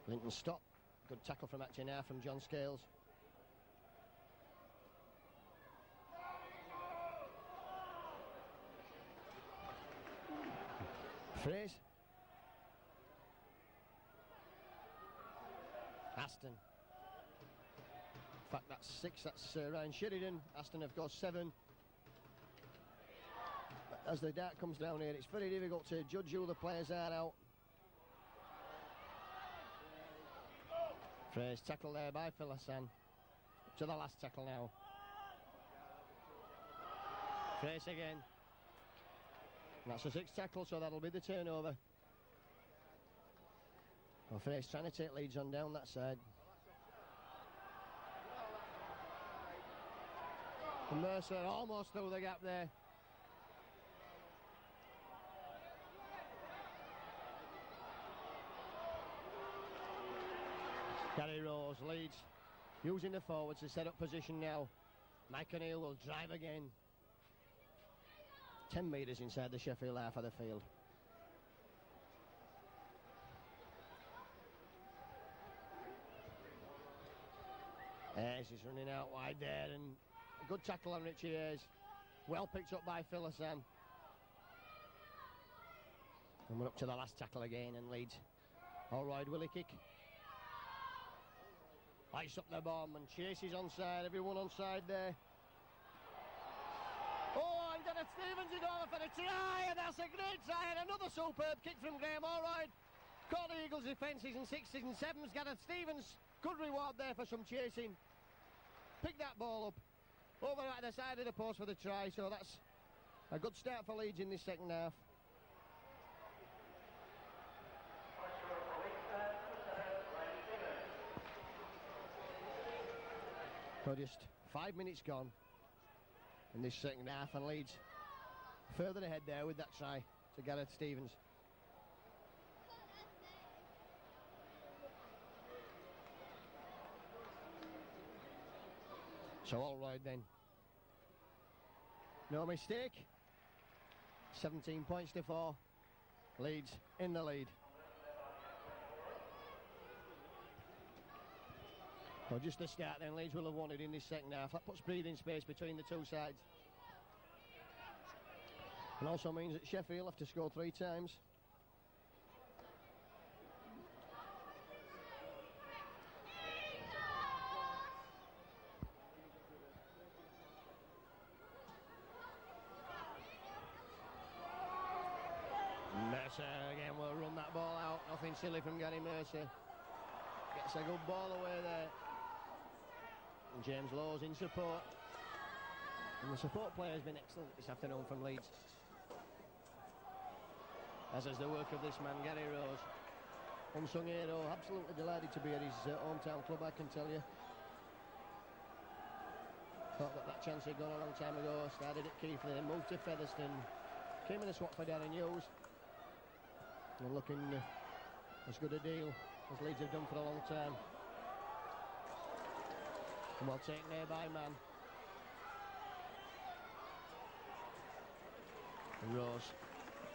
Linton stop. Good tackle from Achinар from John Scales. Fraze. Aston. In fact, that's 6. That's Ryan Sheridan. Aston, of course, 7. But as the dart comes down here, it's very difficult to judge who the players are out. Fraze tackle there by Phil Hassan. To the last tackle now. Fraze again. And that's a 6th tackle, so that'll be the turnover. Well, Fraze trying to take Leeds on down that side. And Mercer almost through the gap there. Gary Rose, Leeds using the forwards to set up position now. Mike O'Neill will drive again. 10 metres inside the Sheffield half of the field. Ayres is running out wide there, and a good tackle on Richie Ayres. Well picked up by Phil Hassan. And we're up to the last tackle again, and Leeds. Allroyd, will he kick? Ice up the bomb and chases onside, everyone onside there. Oh, and Gareth Stevens is over for the try, and that's a great try, and another superb kick from Graham Allroyd. Caught the Eagles' defences in 6s and 7s. Gareth Stevens, good reward there for some chasing. Picked that ball up over at the side of the post for the try, so that's a good start for Leeds in this second half. So just 5 minutes gone in this second half, and Leeds further ahead there with that try to Gareth Stevens. So Allroyd then. No mistake. 17 points to 4. Leeds in the lead. Well, just the start then, Leeds will have wanted in this second half. That puts breathing space between the two sides. And also means that Sheffield have to score 3 times. Mercer again will run that ball out. Nothing silly from Gary Mercer. Gets a good ball away there. And James Lowe's in support. And the support player has been excellent this afternoon from Leeds. As is the work of this man, Gary Rose. Unsung hero, absolutely delighted to be at his hometown club, I can tell you. Thought that chance had gone a long time ago. Started at Keighley, then moved to Featherstone. Came in a swap for Darren Hughes. And looking as good a deal as Leeds have done for a long time. And well taken there by Man. And Rose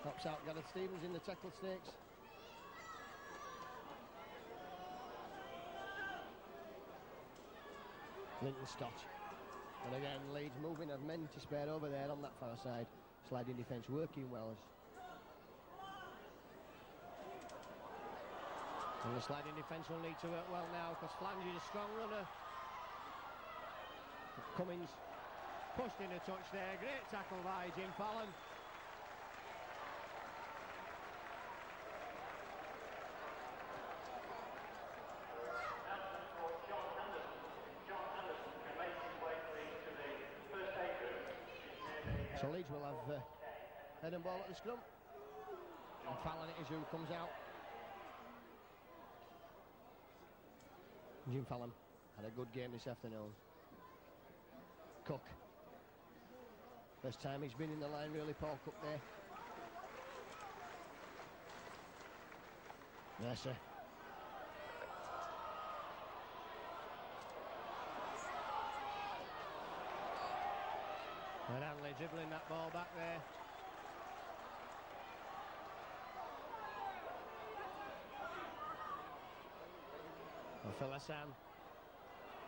helps out Gareth Stevens in the tackle stakes. Linton Stott. And again, Leeds moving of men to spare over there on that far side. Sliding defence working well. And the sliding defence will need to work well now because Flange is a strong runner. Cummins pushed in a touch there. Great tackle by Jim Fallon. So Leeds will have head and ball at the scrum. And Fallon it is who comes out. Jim Fallon had a good game this afternoon. Cook. First time he's been in the line really, Paul Cook there. Mercer. And Hanley dribbling that ball back there. And Phil Hassan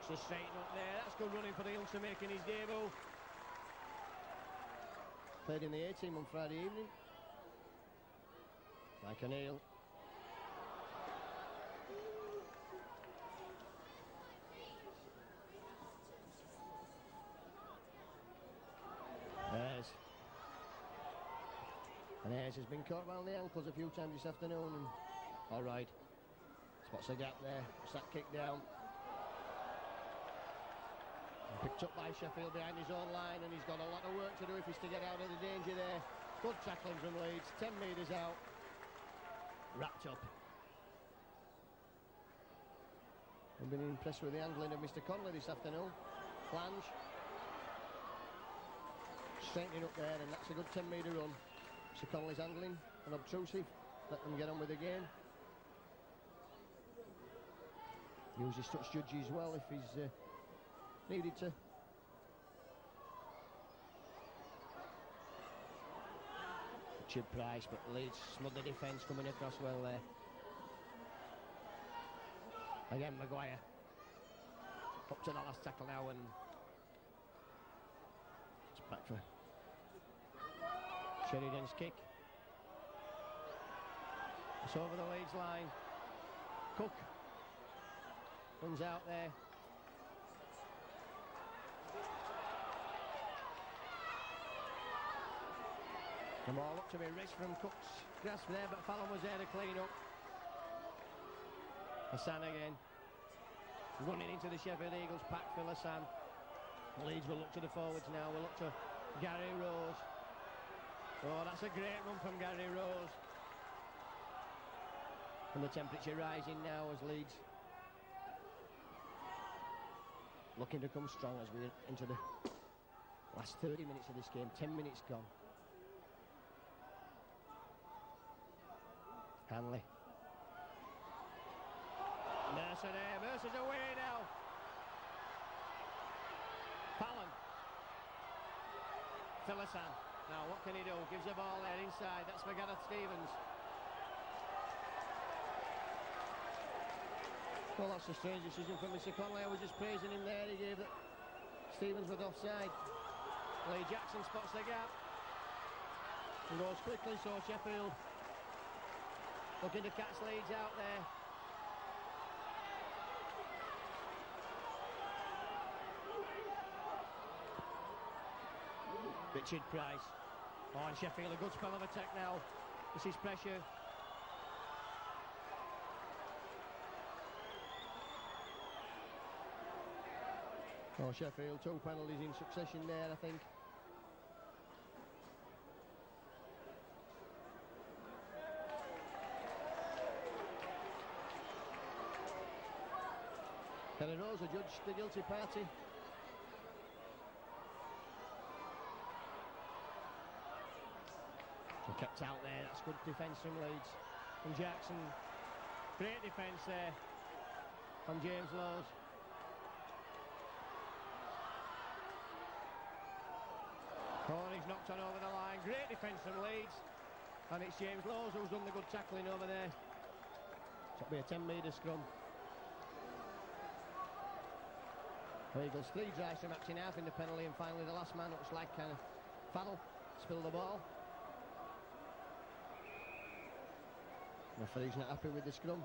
just straighten up there. That's good running for the youngster making his debut. Played in the A-team on Friday evening. Mike O'Neill. Ayres. And Ayres has been caught around the ankles a few times this afternoon. And all right. Spots a gap there. Puts that kick down. Picked up by Sheffield behind his own line, and he's got a lot of work to do if he's to get out of the danger there. Good tackling from Leeds, 10 metres out. Wrapped up. I've been impressed with the handling of Mr. Connolly this afternoon. Flange. Straightening up there, and that's a good 10 metre run. Mr. Connolly's handling, unobtrusive. Let them get on with the game. Use his touch judges well if he's needed to. Richard Price, but Leeds smothered the defence coming across well there. Again, Maguire. Up to the last tackle now, and it's back for Sheridan's kick. It's over the Leeds line. Cook. Runs out there. The ball up to be wrist from Cook's grasp there, but Fallon was there to clean up. Hassan again. Running into the Sheffield Eagles pack, Phil Hassan. Leeds will look to the forwards now, will look to Gary Rose. Oh, that's a great run from Gary Rose. And the temperature rising now as Leeds looking to come strong as we're into the last 30 minutes of this game. 10 minutes gone. Hanley. Mercer there. Mercer's away now. Fallon. Phil Hassan. Now what can he do? Gives the ball there inside. That's for Gareth Stevens. Well, that's a strange decision from Mr. Conley. I was just praising him there. He gave that Stevens was offside. Lee Jackson spots the gap and goes quickly, so Sheffield looking to catch Leeds out there. Richard Price. Oh, and Sheffield, a good spell of attack now. This is pressure. Oh, Sheffield, 2 penalties in succession there, I think. Gary Rose adjudged the guilty party. So kept out there, that's good defence from Leeds. And Jackson, great defence there from James Lowes. Oh, and he's knocked on over the line. Great defence from Leeds. And it's James Lowes who's done the good tackling over there. So it'll be a 10-metre scrum. Eagles 3 tries to match in half in the penalty, and finally the last man looks like Fadl spilled the ball. Referee's not happy with the scrum.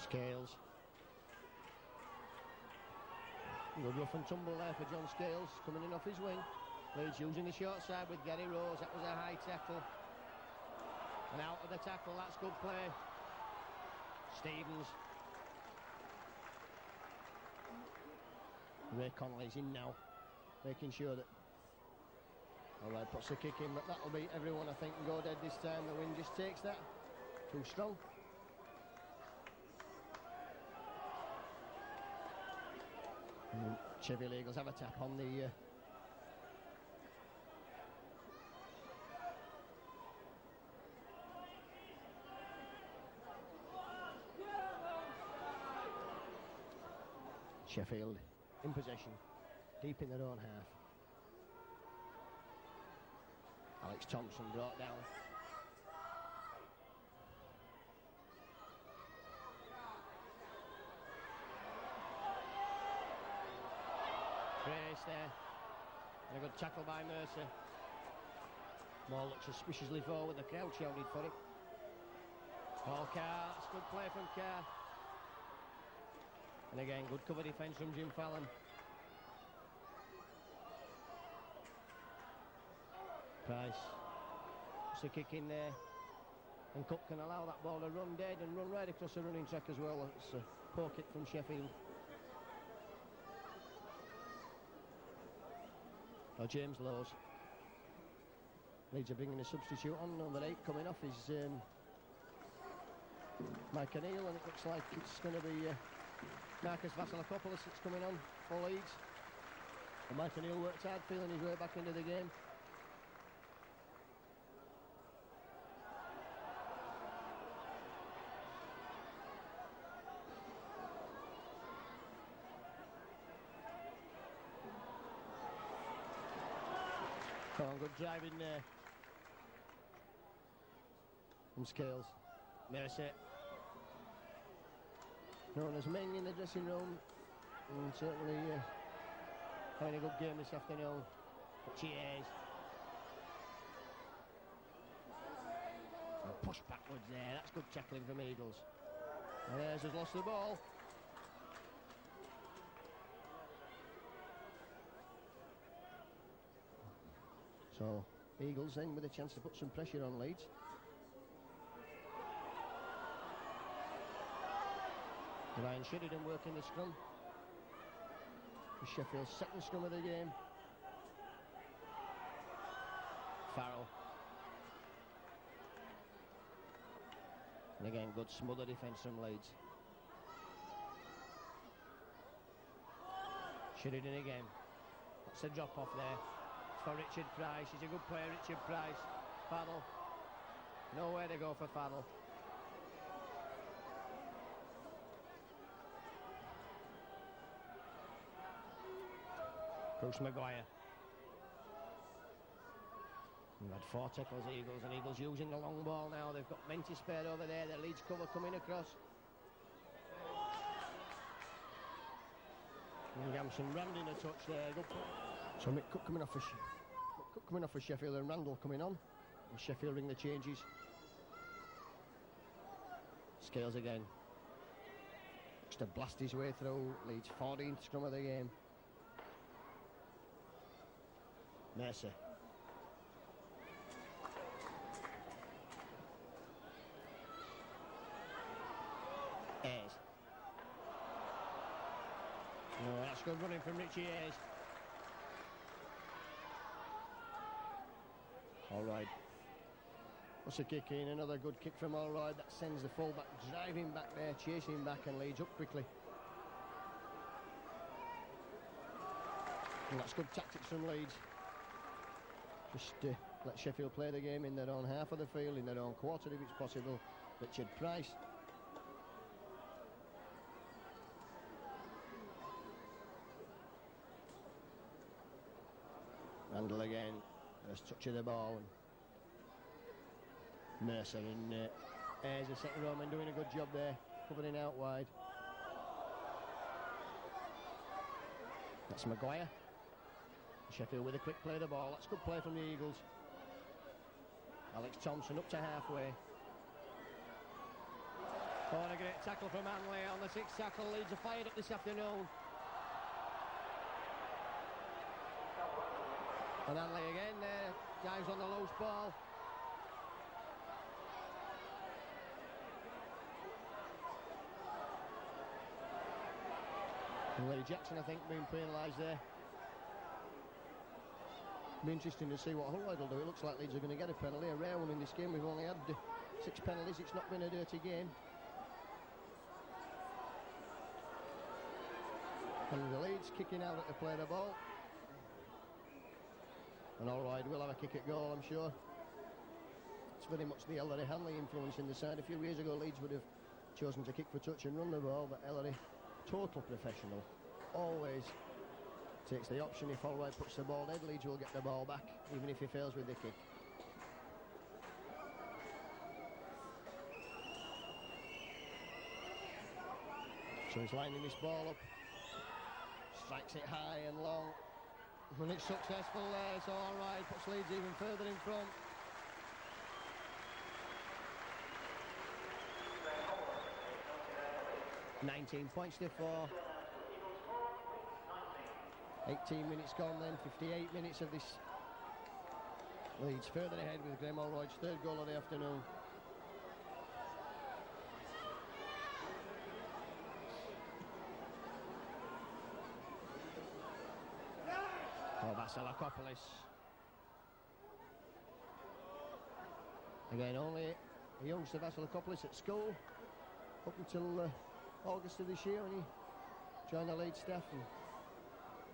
Scales. Good rough and tumble there for John Scales, coming in off his wing. Leeds using the short side with Gary Rose. That was a high tackle. And out of the tackle, that's good play. Stevens. Ray Connolly's in now, making sure that... Alright, puts the kick in, but that'll beat everyone, I think, and go dead this time. The wind just takes that. Too strong. Sheffield Eagles have a tap on the Sheffield in possession, deep in their own half. Alex Thompson brought down. Brace there. And a good tackle by Mercer. Ball looks suspiciously forward. The crowd shouted for it. Oh, Carr. That's good play from Carr. And again, good cover defence from Jim Fallon. Price. It's a kick in there. And Cook can allow that ball to run dead and run right across the running track as well. It's a poor kick from Sheffield. Oh, James Lowes. Leeds are bringing a substitute on. Number 8 coming off is Mike O'Neill, and it looks like it's going to be Marcus Vasilakopoulos that's coming on for Leeds. And Mike O'Neill worked hard, feeling his way back into the game. Oh, good driving there from Scales. Mercer. known as men in the dressing room, and certainly having a good game this afternoon. Cheers. And push backwards there, that's good tackling from Eagles. And Ayres has lost the ball. So, Eagles then with a chance to put some pressure on Leeds. Ryan Sheridan working the scrum. Sheffield's second scrum of the game. Farrell. And again, good smother defence from Leeds. Sheridan again. That's a drop off there. It's for Richard Price. He's a good player, Richard Price. Farrell. Nowhere to go for Farrell. Bruce Maguire. We've had 4 tackles, Eagles, and Eagles using the long ball now. They've got men to spare over there. The Leeds cover coming across. Gamson Randing a touch there. Good. So Mick Cook coming off for Sheffield, and Randall coming on. And Sheffield ring the changes. Scales again. Looks to blast his way through. Leeds 14th scrum of the game. Mercer. Ayres. Oh, that's good running from Richie Ayres. Allroyd. What's a kick in? Another good kick from Allroyd. That sends the full-back driving back there, chasing back, and Leeds up quickly. And that's good tactics from Leeds. Just let Sheffield play the game in their own half of the field, in their own quarter if it's possible. Richard Price. Randall again. First touch of the ball. And Mercer and Ayres, the second row man, doing a good job there, covering out wide. That's Maguire. Sheffield with a quick play of the ball. That's good play from the Eagles. Alex Thompson up to halfway. Oh, and a great tackle from Hanley on the 6th tackle. Leeds are fired up this afternoon. And Hanley again there, dives on the loose ball. And Lee Jackson, I think, being penalised there. Be interesting to see what Hullwide will do. It looks like Leeds are going to get a penalty, a rare one in this game. We've only had 6 penalties. It's not been a dirty game. And the Leeds kicking out at the play of the ball. And Allroyd will have a kick at goal, I'm sure. It's very much the Ellery Hanley influence in the side. A few years ago, Leeds would have chosen to kick for touch and run the ball, but Ellery, total professional, always takes the option. If Allroyd puts the ball dead, Leeds will get the ball back, even if he fails with the kick. So he's lining this ball up, strikes it high and long, and it's successful there. So Allroyd puts Leeds even further in front. $19 points to 4. 18 minutes gone then, 58 minutes of this. Leeds further ahead with Graham Allroyd's 3rd goal of the afternoon. Oh, Vasilakopoulos. Again, only a youngster, Vasilakopoulos, at school up until August of this year when he joined the Leeds staff. And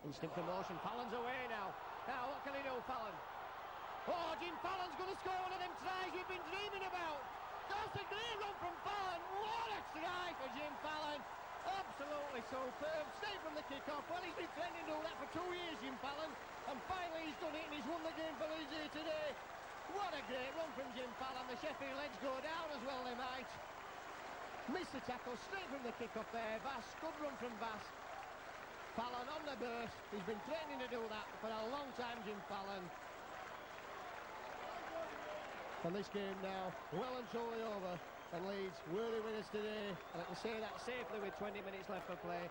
instant promotion. Fallon's away now. Now, what can he do, Fallon? Oh, Jim Fallon's going to score one of them tries we've been dreaming about. That's a great run from Fallon. What a try for Jim Fallon. Absolutely superb. Straight from the kick-off. Well, he's been training to do that for 2 years, Jim Fallon. And finally he's done it, and he's won the game for Leeds here today. What a great run from Jim Fallon. The Sheffield Leeds go down as well they might. Missed the tackle, straight from the kick-off there. Vass, good run from Vass. Fallon on the burst. He's been training to do that for a long time, Jim Fallon. And this game now, well and truly over. And Leeds, worthy winners today. And I can say that safely with 20 minutes left for play.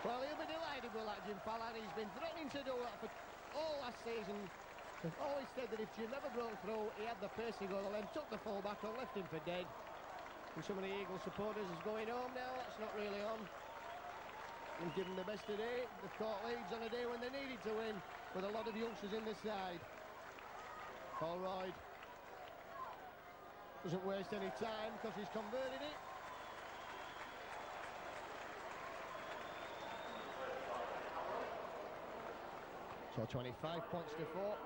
Well, he'll be delighted with that, Jim Fallon. He's been threatening to do that for all last season. He's always said that if Jim never broke through, he had the pace to go. Then took the full-back and left him for dead. And some of the Eagle supporters is going home now. That's not really on. He's given the best today. They've caught Leeds on a day when they needed to win, with a lot of youngsters in the side. All right. Doesn't waste any time because he's converted it. So 25 points to 4.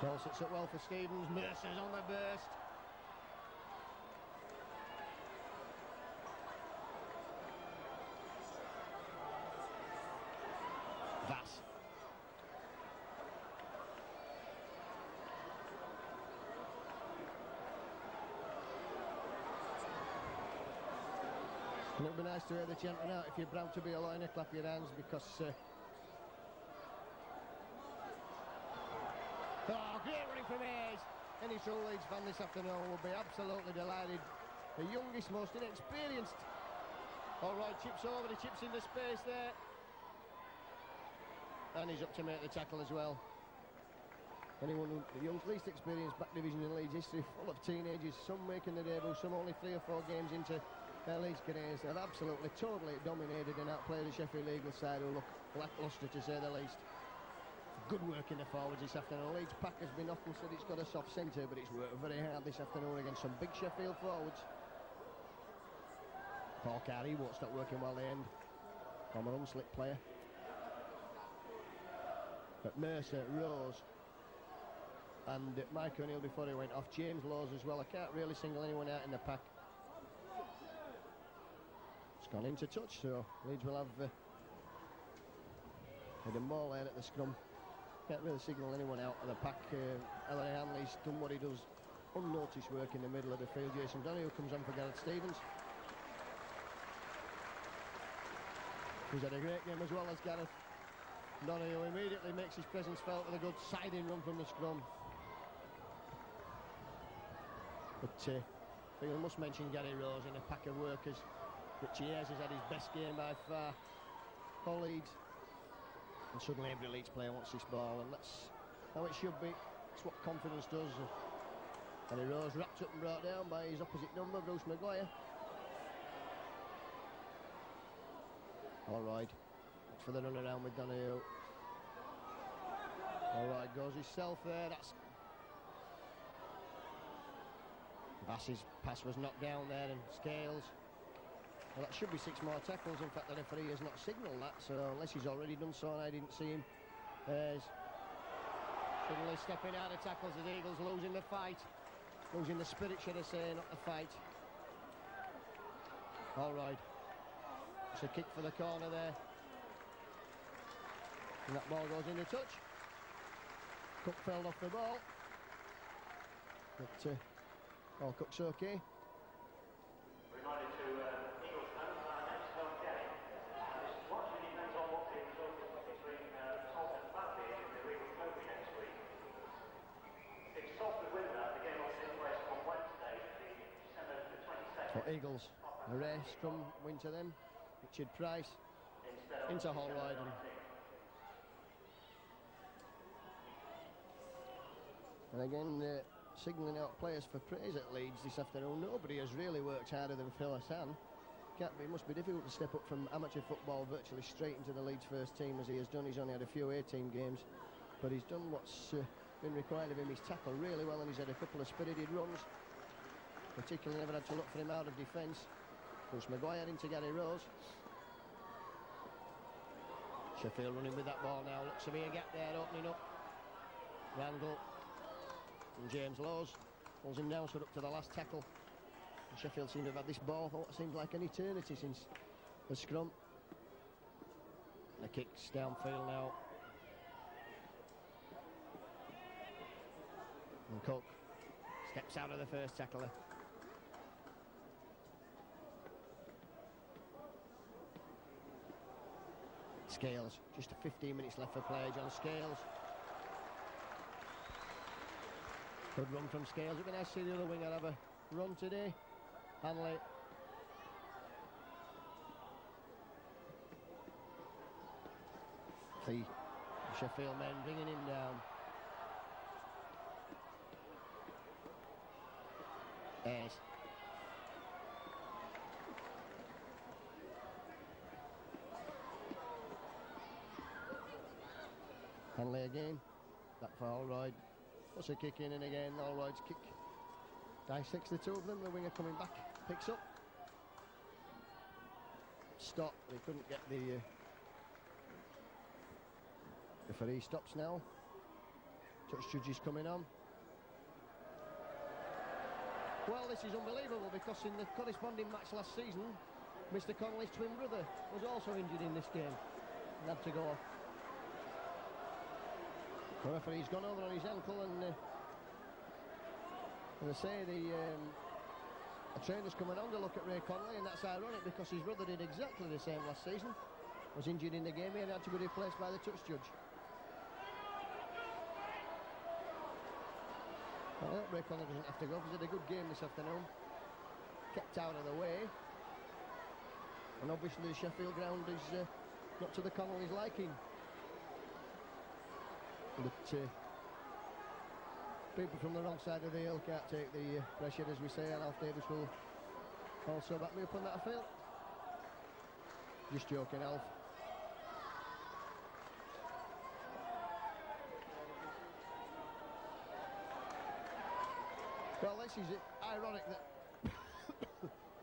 Ball sits up well for Stevens. Mercer's on the burst. Vass. And it would be nice to hear the chanting out if you're proud to be a liner, clap your hands, because great running from Hayes. Any true Leeds fan this afternoon will be absolutely delighted. The youngest, most inexperienced. All right, chips over, the chips into space there. And he's up to make the tackle as well. Anyone who, the least experienced back division in Leeds history, full of teenagers, some making the debut, some only 3 or 4 games into their Leeds careers. They've absolutely, totally dominated and outplayed the Sheffield Eagle side, who look lacklustre to say the least. Good work in the forwards this afternoon. Leeds pack has been often said it's got a soft centre, but it's worked very hard this afternoon against some big Sheffield forwards. Paul Carey won't stop working while they end. From an unslick player. But Mercer, Rose, and Mike O'Neill before he went off. James Laws as well. I can't really single anyone out in the pack. It's gone into touch, so Leeds will have a ball there at the scrum. Can't really signal anyone out of the pack. Ellery Hanley's done what he does, unnoticed work in the middle of the field. Jason Donoghue comes on for Gareth Stevens. He's had a great game as well as Gareth. Donoghue immediately makes his presence felt with a good siding run from the scrum. But I think I must mention Gary Rose in a pack of workers. Richie Ayres has had his best game by far for Leeds. And suddenly every Leeds player wants this ball, and that's how it should be. It's what confidence does. Gary Rose wrapped up and brought down by his opposite number, Bruce Maguire. All right, it's for the run around with Donoghue. All right, goes himself there. That's Vass's pass was knocked down there, and Scales. Well, that should be 6 more tackles. In fact, the referee has not signalled that, so unless he's already done so, and I didn't see him. There's suddenly stepping out of tackles. The Eagles losing the fight, losing the spirit, should I say, not the fight. All right, it's a kick for the corner there, and that ball goes into touch. Cook fell off the ball, but Cook's okay. Eagles, a rare scrum win to them. Richard Price into Holroyd, and again signalling out players for praise at Leeds this afternoon. Nobody has really worked harder than Phil Hassan. It must be difficult to step up from amateur football virtually straight into the Leeds first team as he has done. He's only had a few A-team games, but he's done what's been required of him. He's tackled really well, and he's had a couple of spirited runs. Particularly never had to look for him out of defence. Push Maguire into Gary Rose. Sheffield running with that ball now. Looks to be a gap there opening up. Randall and James Lowes pulls him down, so up to the last tackle. And Sheffield seem to have had this ball for what seems like an eternity since the scrum. The kicks downfield now. And Cook steps out of the first tackler. Scales, just 15 minutes left for play. John Scales. Good run from Scales. It'd be nice to see the other winger have a run today. Hanley. The Sheffield men bringing him down. Ayres. Hanley again. Back for Allroyd. What's a kick in and again. Allroyd's kick. Dissects the two of them. The winger coming back. Picks up. Stop. They couldn't get the referee stops now. Touch judge is coming on. Well, this is unbelievable because in the corresponding match last season, Mr. Connolly's twin brother was also injured in this game and had to go off. The referee's gone over on his ankle, and as I say, the trainer's coming on to look at Ray Connolly, and that's ironic because his brother did exactly the same last season. Was injured in the game and had to be replaced by the touch judge. I hope Ray Connolly doesn't have to go because he had a good game this afternoon. Kept out of the way. And obviously the Sheffield ground is not to the Connolly's liking. But people from the wrong side of the hill can't take the pressure, as we say, and Alf Davis will also back me up on that, I feel. Just joking, Alf. Well, this is ironic that,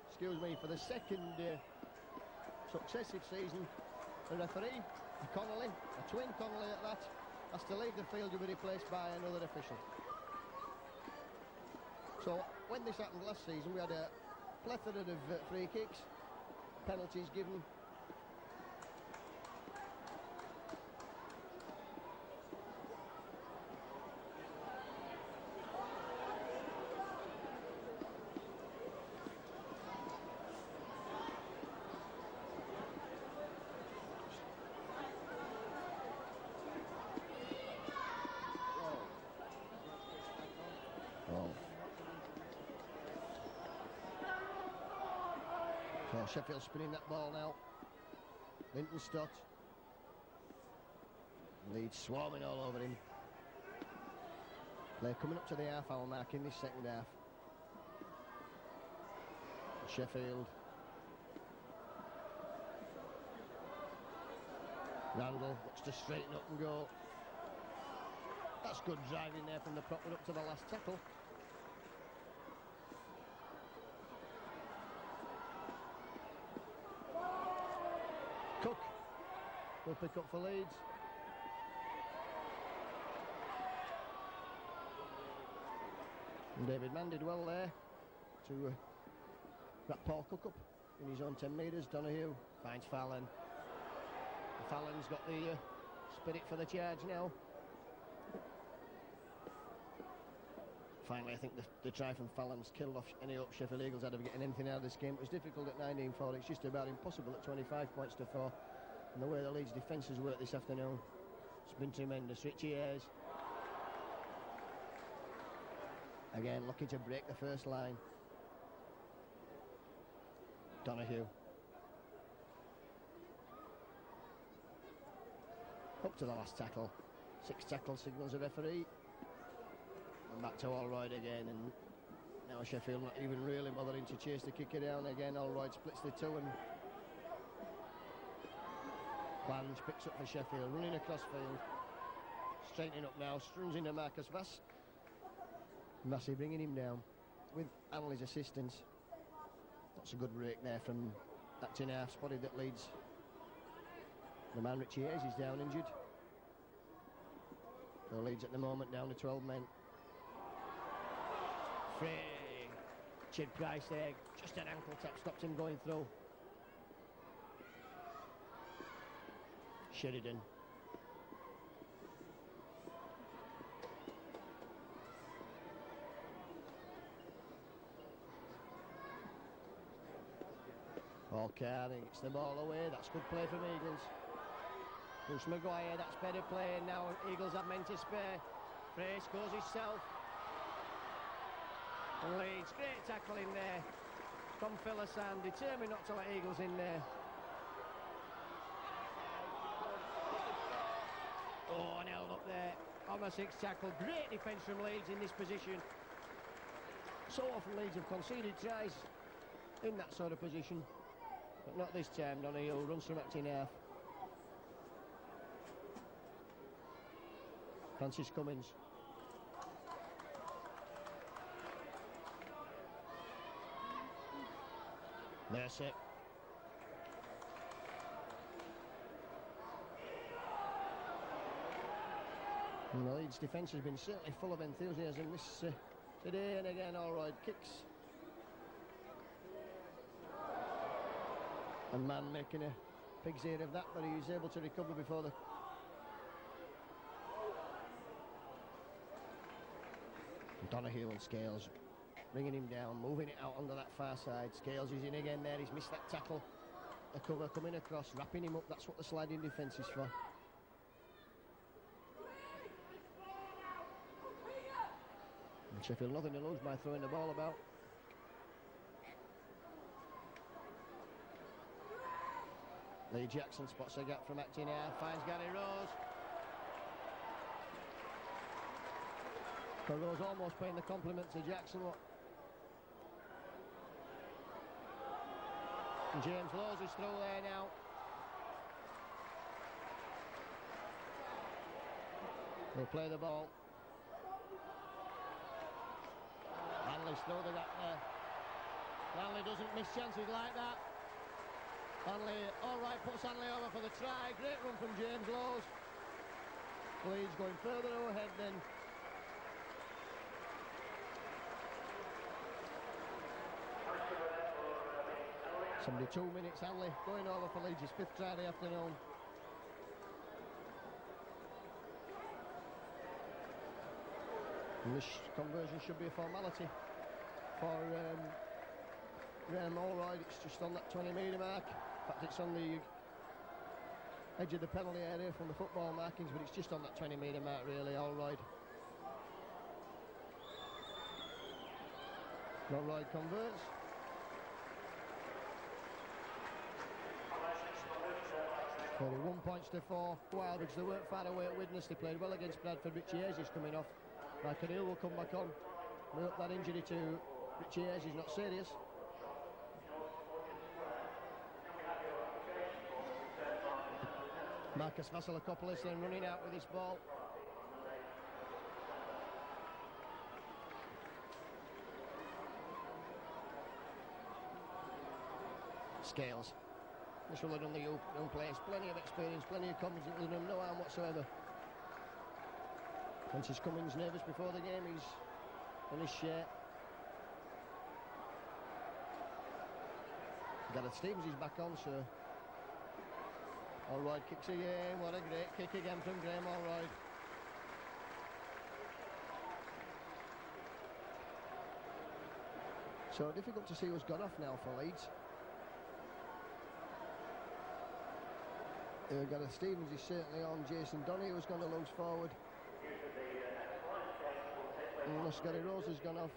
excuse me, for the second successive season, the referee, a Connolly, a twin Connolly at that, has to leave the field to be replaced by another official. So when this happened last season, we had a plethora of free kicks, penalties given. So Sheffield spinning that ball now. Linton Stott. Leeds swarming all over him. They're coming up to the half-hour mark in this second half. Sheffield. Randall looks to straighten up and go. That's good driving there from the prop up to the last tackle. Cook will pick up for Leeds. And David Mann did well there to wrap Paul Cook up in his own 10 metres. Donahue finds Fallon. Fallon's got the spirit for the charge now. Finally, I think the try from Fallon's killed off any hope Sheffield Eagles had of getting anything out of this game. It was difficult at 19-4. It's just about impossible at 25 points to 4. And the way the Leeds defence has worked this afternoon, it's been tremendous. Richie Ayres. Again, looking to break the first line. Donahue. Up to the last tackle. 6 tackle signals a referee. And back to Allroyd again, and now Sheffield not even really bothering to chase the kicker down again. Allroyd splits the two, and Plange picks up for Sheffield, running across field, straightening up now, runs into Marcus Vass. Massey bringing him down with Hanley's assistance. That's a good rake there from acting half, spotted that Leeds. The man Richie Hayes is down injured. So Leeds at the moment down to 12 men. Free. Chid Price there, just an ankle tap, stopped him going through. Sheridan. Carney gets the ball away. That's good play from Eagles. Bruce Maguire, that's better play. Now Eagles have meant to spare. Frey scores himself. Leeds, great tackle in there from Phil Hassan, determined not to let Eagles in there. Oh, and held up there on the sixth tackle. Great defence from Leeds in this position. So often Leeds have conceded tries in that sort of position, but not this time. Donahue runs from acting half. Francis Cummins. Mercer. And the Leeds defence has been certainly full of enthusiasm this today, and again Allroyd kicks. And Mann making a pig's ear of that, but he's able to recover before the... Donahue and Scales bringing him down, moving it out onto that far side. Scales is in again there, he's missed that tackle. The cover coming across, wrapping him up, that's what the sliding defence is for. And Sheffield nothing to lose by throwing the ball about. Lee Jackson spots a gap from acting half, finds Gary Rose. But Rose almost paying the compliment to Jackson. What? And James Lowes is through there now. They'll play the ball. Hanley's through the gap there. Hanley doesn't miss chances like that. Hanley, alright, puts Hanley over for the try. Great run from James Lowes. Leeds going further ahead then. Somebody 2 minutes, Hanley going over for Leeds' fifth try of the afternoon. And this conversion should be a formality for Graham Allroyd. It's just on that 20-metre mark. In fact, it's on the edge of the penalty area from the football markings, but it's just on that 20-metre mark really, Allroyd. Allroyd converts. 31 points to 4. Wildbridge, they weren't far away at Widnes. They played well against Bradford. Richie Hayes is coming off. Michael Hill will come back on. We hope that injury to Richie Hayes is not serious. Marcus Vasilakopoulos then running out with this ball. Scales. This will have done the young players. Plenty of experience, plenty of confidence with them, no harm whatsoever. Francis Cummins nervous before the game, he's on his share. Gareth Stevens is back on, so Allroyd kicks again. What a great kick again from Graham Allroyd. So difficult to see who's gone off now for Leeds. Gareth Stevens is certainly on. Jason Donahue was going to loose forward. Unless Gary Rose has gone off.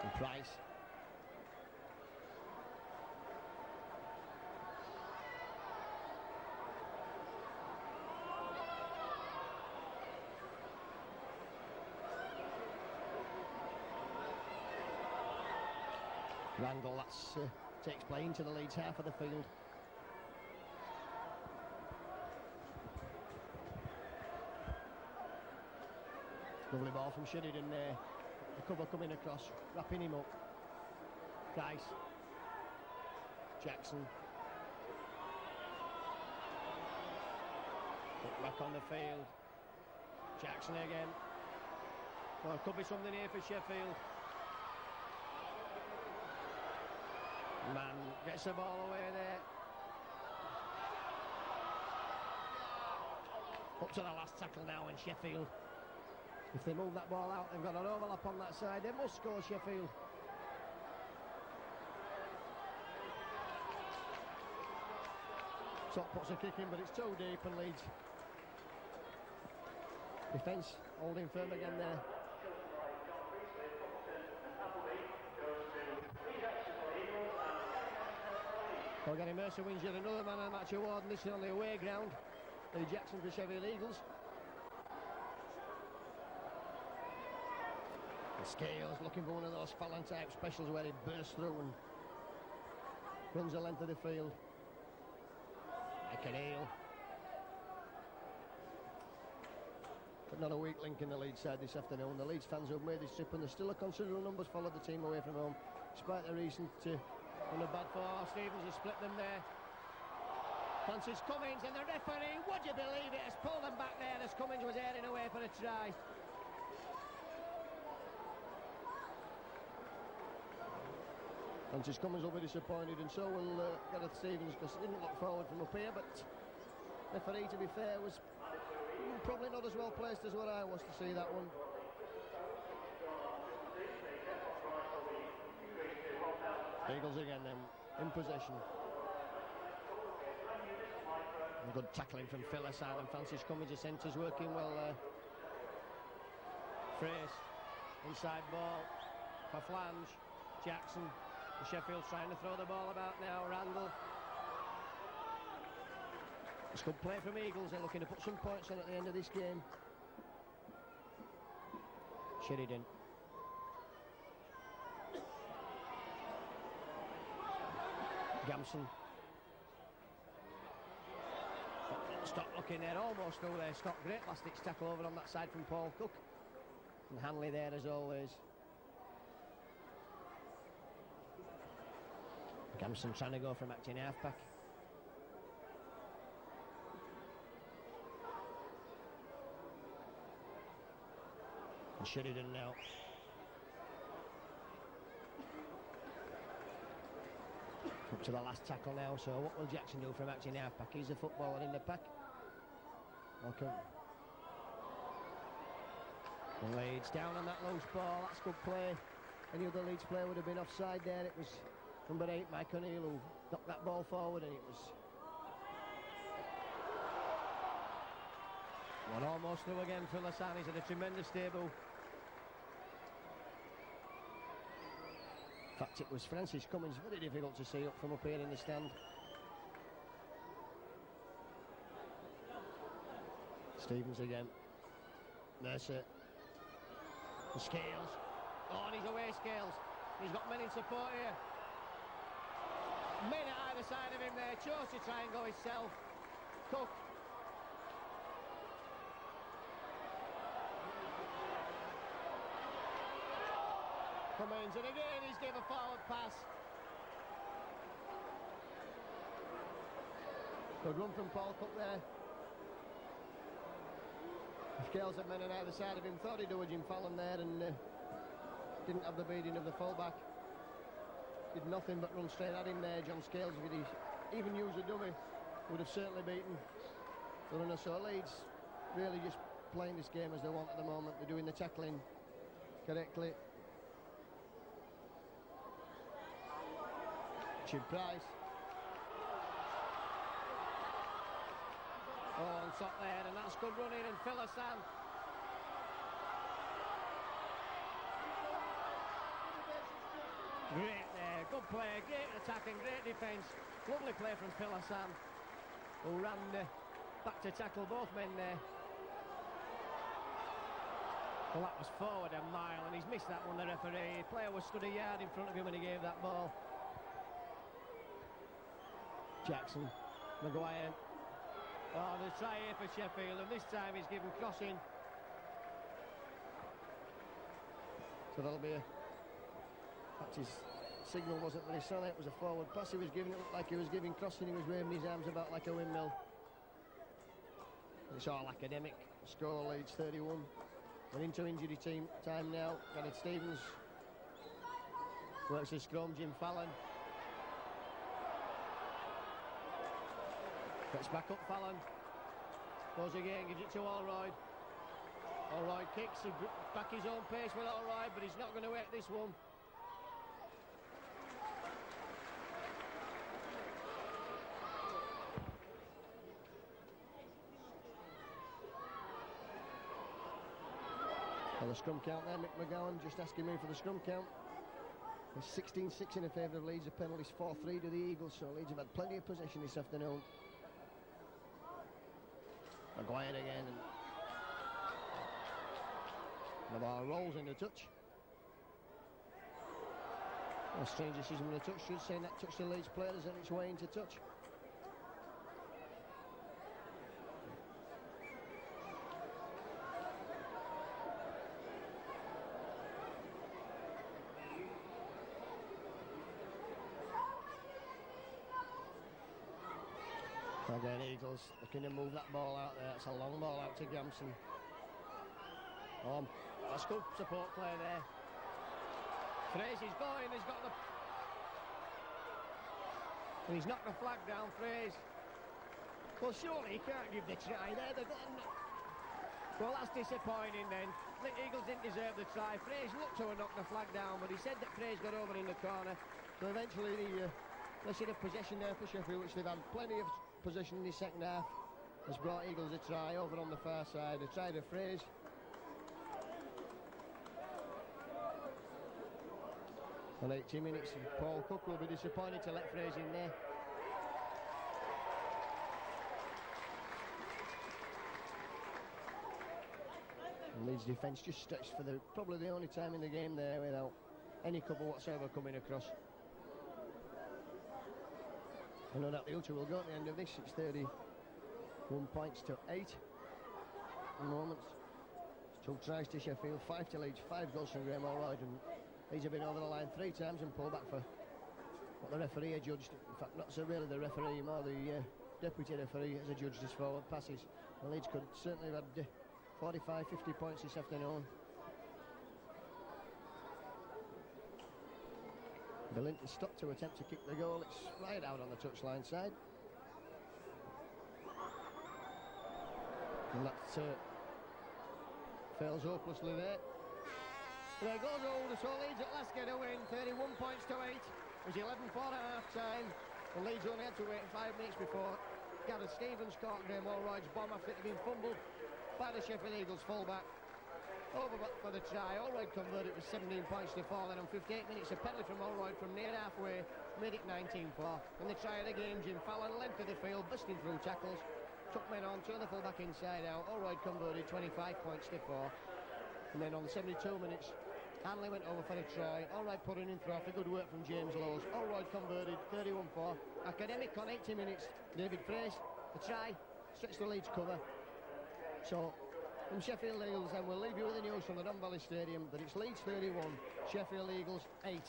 And Price. Randall, that takes play into the Leeds half of the field. Lovely ball from Sheridan there. The cover coming across, wrapping him up. Price. Jackson. Put back on the field. Jackson again. Well, could be something here for Sheffield. Man gets the ball away there. Up to the last tackle now in Sheffield. If they move that ball out, they've got an overlap on that side. They must score, Sheffield. Top puts a kick in, but it's too deep and Leeds. Defence holding firm again there. Well, Gary Mercer wins yet another man of the match award, and this is on the away ground. Lee Jackson for Sheffield Eagles. And Scales looking for one of those Fallon type specials where he bursts through and runs the length of the field. O'Neill. But not a weak link in the Leeds side this afternoon. The Leeds fans who have made this trip, and there's still a considerable numbers followed the team away from home, despite the recent on a bad fall. Stevens has split them there. Francis Cummings, and the referee, would you believe it, has pulled them back there as Cummings was airing away for a try. Francis Cummings will be disappointed, and so will Gareth Stevens, because he didn't look forward from up here, but referee, to be fair, was probably not as well placed as what I was to see that one. Eagles again then, in possession. And good tackling from Phil Hassan, and Francis Cummings, the centre's working well there. Frace, inside ball for Flange. Jackson. Sheffield trying to throw the ball about now. Randall. It's good play from Eagles. They're looking to put some points on at the end of this game. Sheridan. Gamson. Stock looking there, almost through there. Stock, great last ditch tackle over on that side from Paul Cook. And Hanley there as always. Gamson trying to go from acting half-back. And Sheridan now. Up to the last tackle now, so what will Jackson do from acting half-back? He's a footballer in the pack. Okay. And Leeds down on that loose ball, that's good play. Any other Leeds player would have been offside there. It was number 8, Mike O'Neill, who knocked that ball forward, and it was one almost through again. Phil Hassan is at a tremendous debut. In fact, it was Francis Cummings, very difficult to see up from up here in the stand. Stevens again. Mercer. And Scales. Oh, and he's away, Scales. He's got men in support here. Men at either side of him there, chose to try and go himself. Cook. Cummings, and again he's given a forward pass. Good run from Paul Cook there. Scales had men on either side of him, thought he'd do a Jim Fallon there, and didn't have the beating of the fullback. Did nothing but run straight at him there. John Scales, if he'd even used a dummy, would have certainly beaten the runner. So Leeds really just playing this game as they want at the moment. They're doing the tackling correctly. Chib Price. Oh, on top there, and that's good running, and Phil Hassan. Great there, good play, great attacking, great defence. Lovely play from Phil Hassan, who ran back to tackle both men there. Well, that was forward a mile, and he's missed that one, the referee. The player was stood a yard in front of him when he gave that ball. Jackson, Maguire. Oh, the try here for Sheffield, and this time he's given crossing. but that'll be a... His signal wasn't very solid. It was a forward pass he was giving. It looked like he was giving crossing. He was waving his arms about like a windmill. It's all academic. Score Leeds 31. We're into injury time now. Gareth Stevens works the scrum. Jim Fallon gets back up. Fallon goes again, gives it to Allroyd. Allroyd kicks, back his own pace with Allroyd, but he's not going to wait this one. Well, the scrum count there, Mick McGowan just asking me for the scrum count. It's 16-6 in favour of Leeds. The penalty's 4-3 to the Eagles, so Leeds have had plenty of possession this afternoon. Maguire again, and the ball rolls into touch. A strange decision with a touch. Should say that touch the Leeds players and its way into touch. Again, Eagles looking to move that ball out there. It's a long ball out to Gamson. That's good support play there. Fraser's going, he's got the... And he's knocked the flag down, Fraser. Well, surely he can't give the try there. They've got... Well, that's disappointing then. The Eagles didn't deserve the try. Fraser looked to have knocked the flag down, but he said that Fraser got over in the corner. So eventually they should have possession there for Sheffield, which they've had plenty of possession in the second half, has brought Eagles a try over on the far side. A try to Fraser. On 80 minutes, Paul Cook will be disappointed to let Fraser in there. And Leeds defence just stretched for probably the only time in the game there without any cover whatsoever coming across. I know that the ultra will go at the end of this. It's 31 points to 8 at the moment. 2 tries to Sheffield, 5 to Leeds, 5 goals from Graham Allroyd, and Leeds have been over the line 3 times and pulled back for what the referee adjudged. In fact, not so really the referee, more the deputy referee has adjudged as forward passes. The Leeds could certainly have had 45, 50 points this afternoon. Billint is stopped to attempt to kick the goal. It's right out on the touchline side. And that fails hopelessly there. There goes Old, so Leeds at last get a win. 31 points to 8. It was 11-4 at half-time. And Leeds only had to wait 5 minutes before Gareth Stevens caught Graham Allroyd's bomb after it had been fumbled by the Sheffield Eagles fullback. Over for the try. Allroyd converted with 17 points to 4. Then on 58 minutes, a penalty from Allroyd from near halfway made it 19-4. And the try of the game, Jim Fallon, length of the field, busting through tackles, took men on, turned the fullback inside out. Allroyd converted 25 points to 4. And then on the 72 minutes, Hanley went over for a try. Allroyd put in through after good work from James Lowes. Allroyd converted 31-4. Academic on 80 minutes. David Fraser, the try, stretched the Leeds cover. So, from Sheffield Eagles, and we'll leave you with the news from the Don Valley Stadium that it's Leeds 31, Sheffield Eagles 8.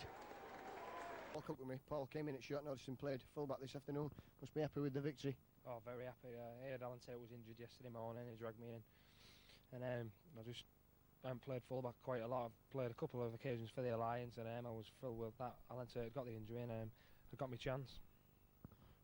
Paul Cook with me. Paul came in at short notice and played fullback this afternoon. Must be happy with the victory. Oh, very happy. I heard Alan Tate was injured yesterday morning. He dragged me in, and I haven't played fullback quite a lot. I've played a couple of occasions for the Alliance, and I was thrilled with that. Alan Tate got the injury, and I got my chance.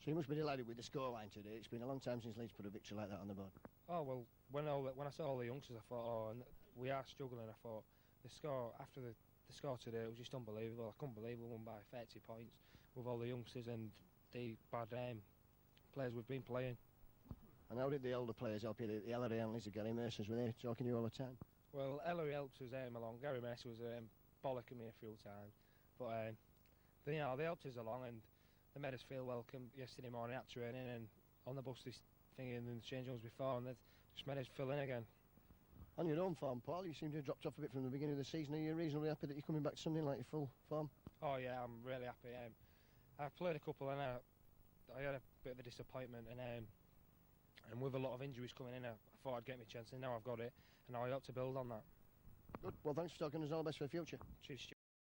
So you must be delighted with the scoreline today. It's been a long time since Leeds put a victory like that on the board. Oh well, when I saw all the youngsters, I thought, oh, and we are struggling. I thought the score after the score today, it was just unbelievable. I couldn't believe we won by 30 points with all the youngsters and the bad players we've been playing. And how did the older players help you? The Ellery Hanleys, the Gary Mercers, were they talking to you all the time? Well, Ellery helped us along. Gary Mercer was bollocking me a few times, but they helped us along and they made us feel welcome yesterday morning at training and on the bus this thing in the change rooms before, and they just made us fill in again. On your own form, Paul, you seem to have dropped off a bit from the beginning of the season. Are you reasonably happy that you're coming back to something like your full form? Oh yeah, I'm really happy. I've played a couple and I had a bit of a disappointment, and with a lot of injuries coming in, I thought I'd get my chance, and now I've got it, and now I hope to build on that. Good. Well, thanks for talking to us. All the best for the future. Cheers, Stu.